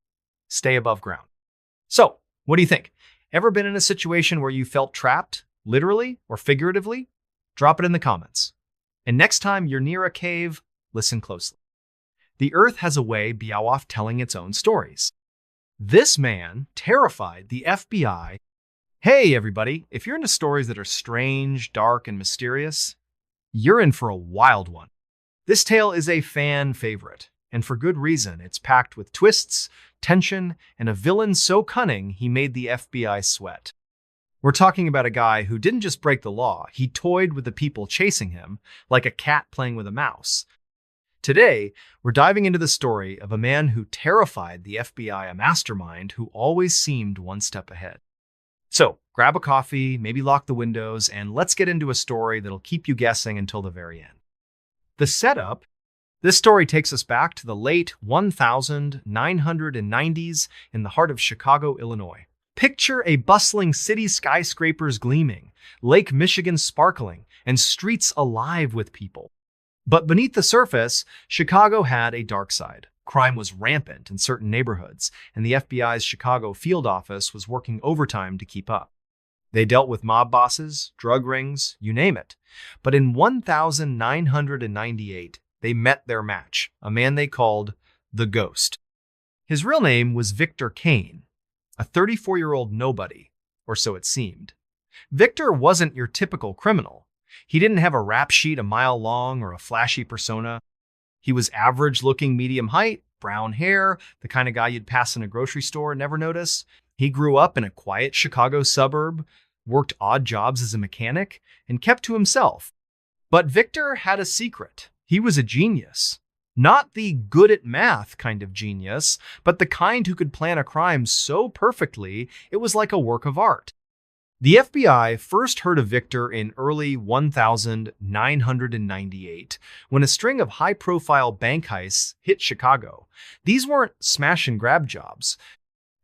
stay above ground. So, what do you think? Ever been in a situation where you felt trapped, literally or figuratively? Drop it in the comments. And next time you're near a cave, listen closely. The earth has a way of telling its own stories. This man terrified the FBI. Hey everybody, if you're into stories that are strange, dark, and mysterious, you're in for a wild one. This tale is a fan favorite, and for good reason. It's packed with twists, tension, and a villain so cunning he made the FBI sweat. We're talking about a guy who didn't just break the law, he toyed with the people chasing him like a cat playing with a mouse. Today, we're diving into the story of a man who terrified the FBI, a mastermind who always seemed one step ahead. So, grab a coffee, maybe lock the windows, and let's get into a story that'll keep you guessing until the very end. The setup: this story takes us back to the late 1990s in the heart of Chicago, Illinois. Picture a bustling city, skyscrapers gleaming, Lake Michigan sparkling, and streets alive with people. But beneath the surface, Chicago had a dark side. Crime was rampant in certain neighborhoods, and the FBI's Chicago field office was working overtime to keep up. They dealt with mob bosses, drug rings, you name it. But in 1998, they met their match, a man they called the Ghost. His real name was Victor Kane, a 34-year-old nobody, or so it seemed. Victor wasn't your typical criminal. He didn't have a rap sheet a mile long or a flashy persona. He was average-looking, medium height, brown hair, the kind of guy you'd pass in a grocery store and never notice. He grew up in a quiet Chicago suburb, worked odd jobs as a mechanic, and kept to himself. But Victor had a secret. He was a genius. Not the good at math kind of genius, but the kind who could plan a crime so perfectly it was like a work of art. The FBI first heard of Victor in early 1998 when a string of high-profile bank heists hit Chicago. These weren't smash-and-grab jobs.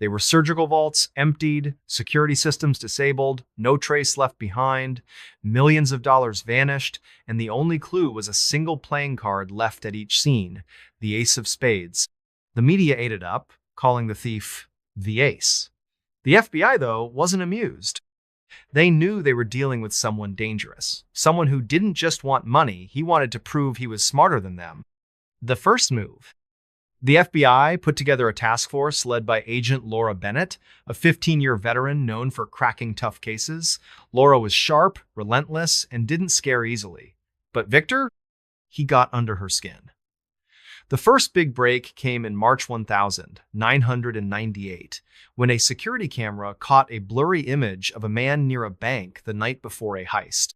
They were surgical vaults emptied, security systems disabled, no trace left behind, millions of dollars vanished, and the only clue was a single playing card left at each scene, the ace of spades. The media ate it up, calling the thief the ace. The FBI, though, wasn't amused. They knew they were dealing with someone dangerous, someone who didn't just want money, he wanted to prove he was smarter than them. The first move. The FBI put together a task force led by Agent Laura Bennett, a 15-year veteran known for cracking tough cases. Laura was sharp, relentless, and didn't scare easily. But Victor? He got under her skin. The first big break came in March 1998, when a security camera caught a blurry image of a man near a bank the night before a heist.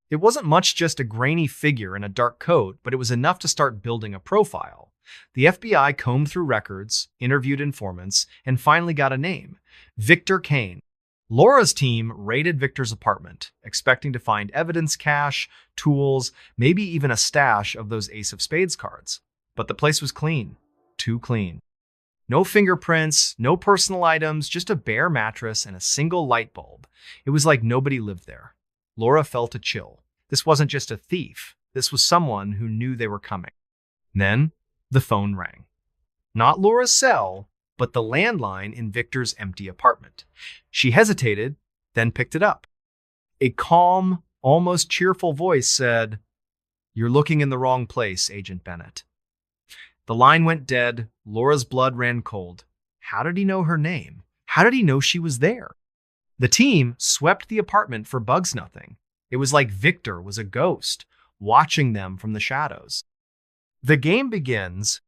It wasn't much just a grainy figure in a dark coat, but it was enough to start building a profile. The FBI combed through records, interviewed informants, and finally got a name: Victor Kane. Laura's team raided Victor's apartment, expecting to find evidence cache, tools, maybe even a stash of those Ace of Spades cards. But the place was clean. Too clean. No fingerprints, no personal items, just a bare mattress and a single light bulb. It was like nobody lived there. Laura felt a chill. This wasn't just a thief. This was someone who knew they were coming. Then, the phone rang. Not Laura's cell, but the landline in Victor's empty apartment. She hesitated, then picked it up. A calm, almost cheerful voice said, "You're looking in the wrong place, Agent Bennett." The line went dead. Laura's blood ran cold. How did he know her name? How did he know she was there? The team swept the apartment for bugs nothing. It was like Victor was a ghost, watching them from the shadows. The game begins.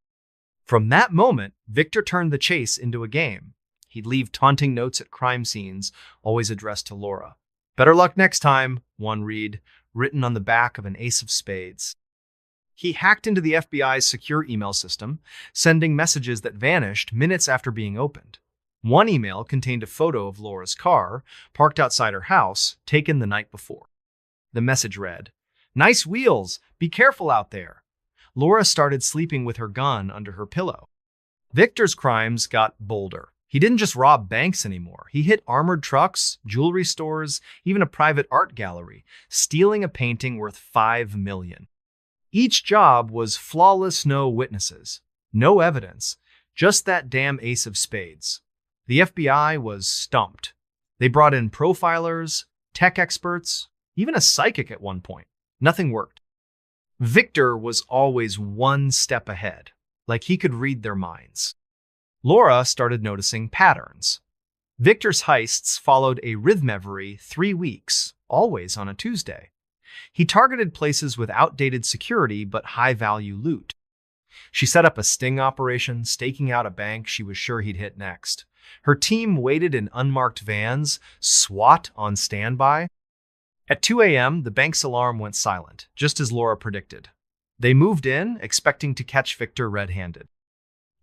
From that moment, Victor turned the chase into a game. He'd leave taunting notes at crime scenes, always addressed to Laura. "Better luck next time," one read, written on the back of an ace of spades. He hacked into the FBI's secure email system, sending messages that vanished minutes after being opened. One email contained a photo of Laura's car, parked outside her house, taken the night before. The message read, "Nice wheels, be careful out there." Laura started sleeping with her gun under her pillow. Victor's crimes got bolder. He didn't just rob banks anymore. He hit armored trucks, jewelry stores, even a private art gallery, stealing a painting worth $5 million. Each job was flawless, no witnesses, no evidence, just that damn ace of spades. The FBI was stumped. They brought in profilers, tech experts, even a psychic at one point. Nothing worked. Victor was always one step ahead, like he could read their minds. Laura started noticing patterns. Victor's heists followed a rhythm every 3 weeks, always on a Tuesday. He targeted places with outdated security but high-value loot. She set up a sting operation, staking out a bank she was sure he'd hit next. Her team waited in unmarked vans, SWAT on standby. At 2 a.m., the bank's alarm went silent, just as Laura predicted. They moved in, expecting to catch Victor red-handed.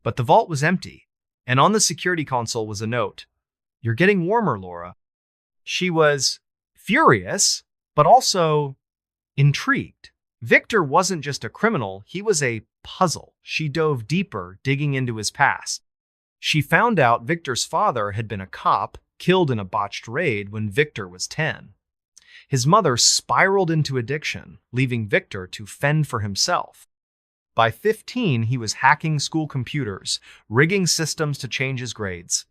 But the vault was empty, and on the security console was a note, "You're getting warmer, Laura." She was furious, but also intrigued. Victor wasn't just a criminal, he was a puzzle. She dove deeper, digging into his past. She found out Victor's father had been a cop, killed in a botched raid when Victor was 10. His mother spiraled into addiction, leaving Victor to fend for himself. By 15, he was hacking school computers, rigging systems to change his grades.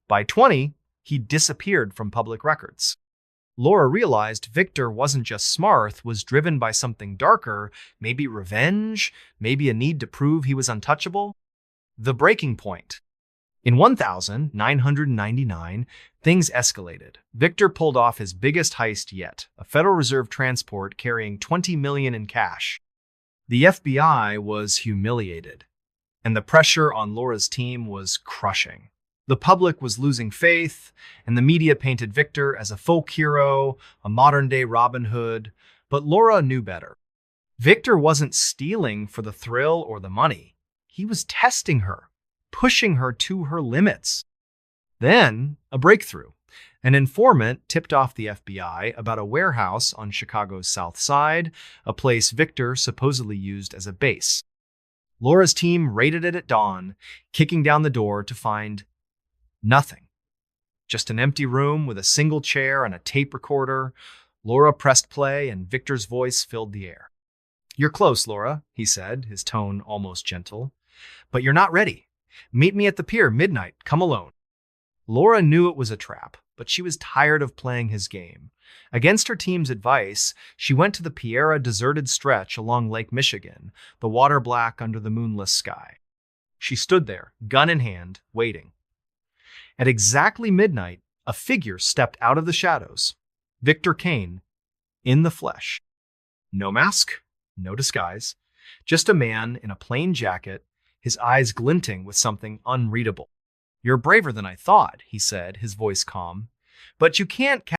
By 20, he disappeared from public records. Laura realized Victor wasn't just smart, was driven by something darker, maybe revenge, maybe a need to prove he was untouchable. The breaking point. In 1999, things escalated. Victor pulled off his biggest heist yet, a Federal Reserve transport carrying $20 million in cash. The FBI was humiliated, and the pressure on Laura's team was crushing. The public was losing faith, and the media painted Victor as a folk hero, a modern-day Robin Hood, but Laura knew better. Victor wasn't stealing for the thrill or the money. He was testing her, pushing her to her limits. Then, a breakthrough. An informant tipped off the FBI about a warehouse on Chicago's South Side, a place Victor supposedly used as a base. Laura's team raided it at dawn, kicking down the door to find nothing. Just an empty room with a single chair and a tape recorder. Laura pressed play, and Victor's voice filled the air. "You're close, Laura," he said, his tone almost gentle. "But you're not ready. Meet me at the pier, midnight. Come alone." Laura knew it was a trap, but she was tired of playing his game. Against her team's advice, she went to the Piera deserted stretch along Lake Michigan, the water black under the moonless sky. She stood there, gun in hand, waiting. At exactly midnight, a figure stepped out of the shadows. Victor Kane, in the flesh. No mask, no disguise, just a man in a plain jacket, his eyes glinting with something unreadable. "You're braver than I thought," he said, his voice calm. "But you can't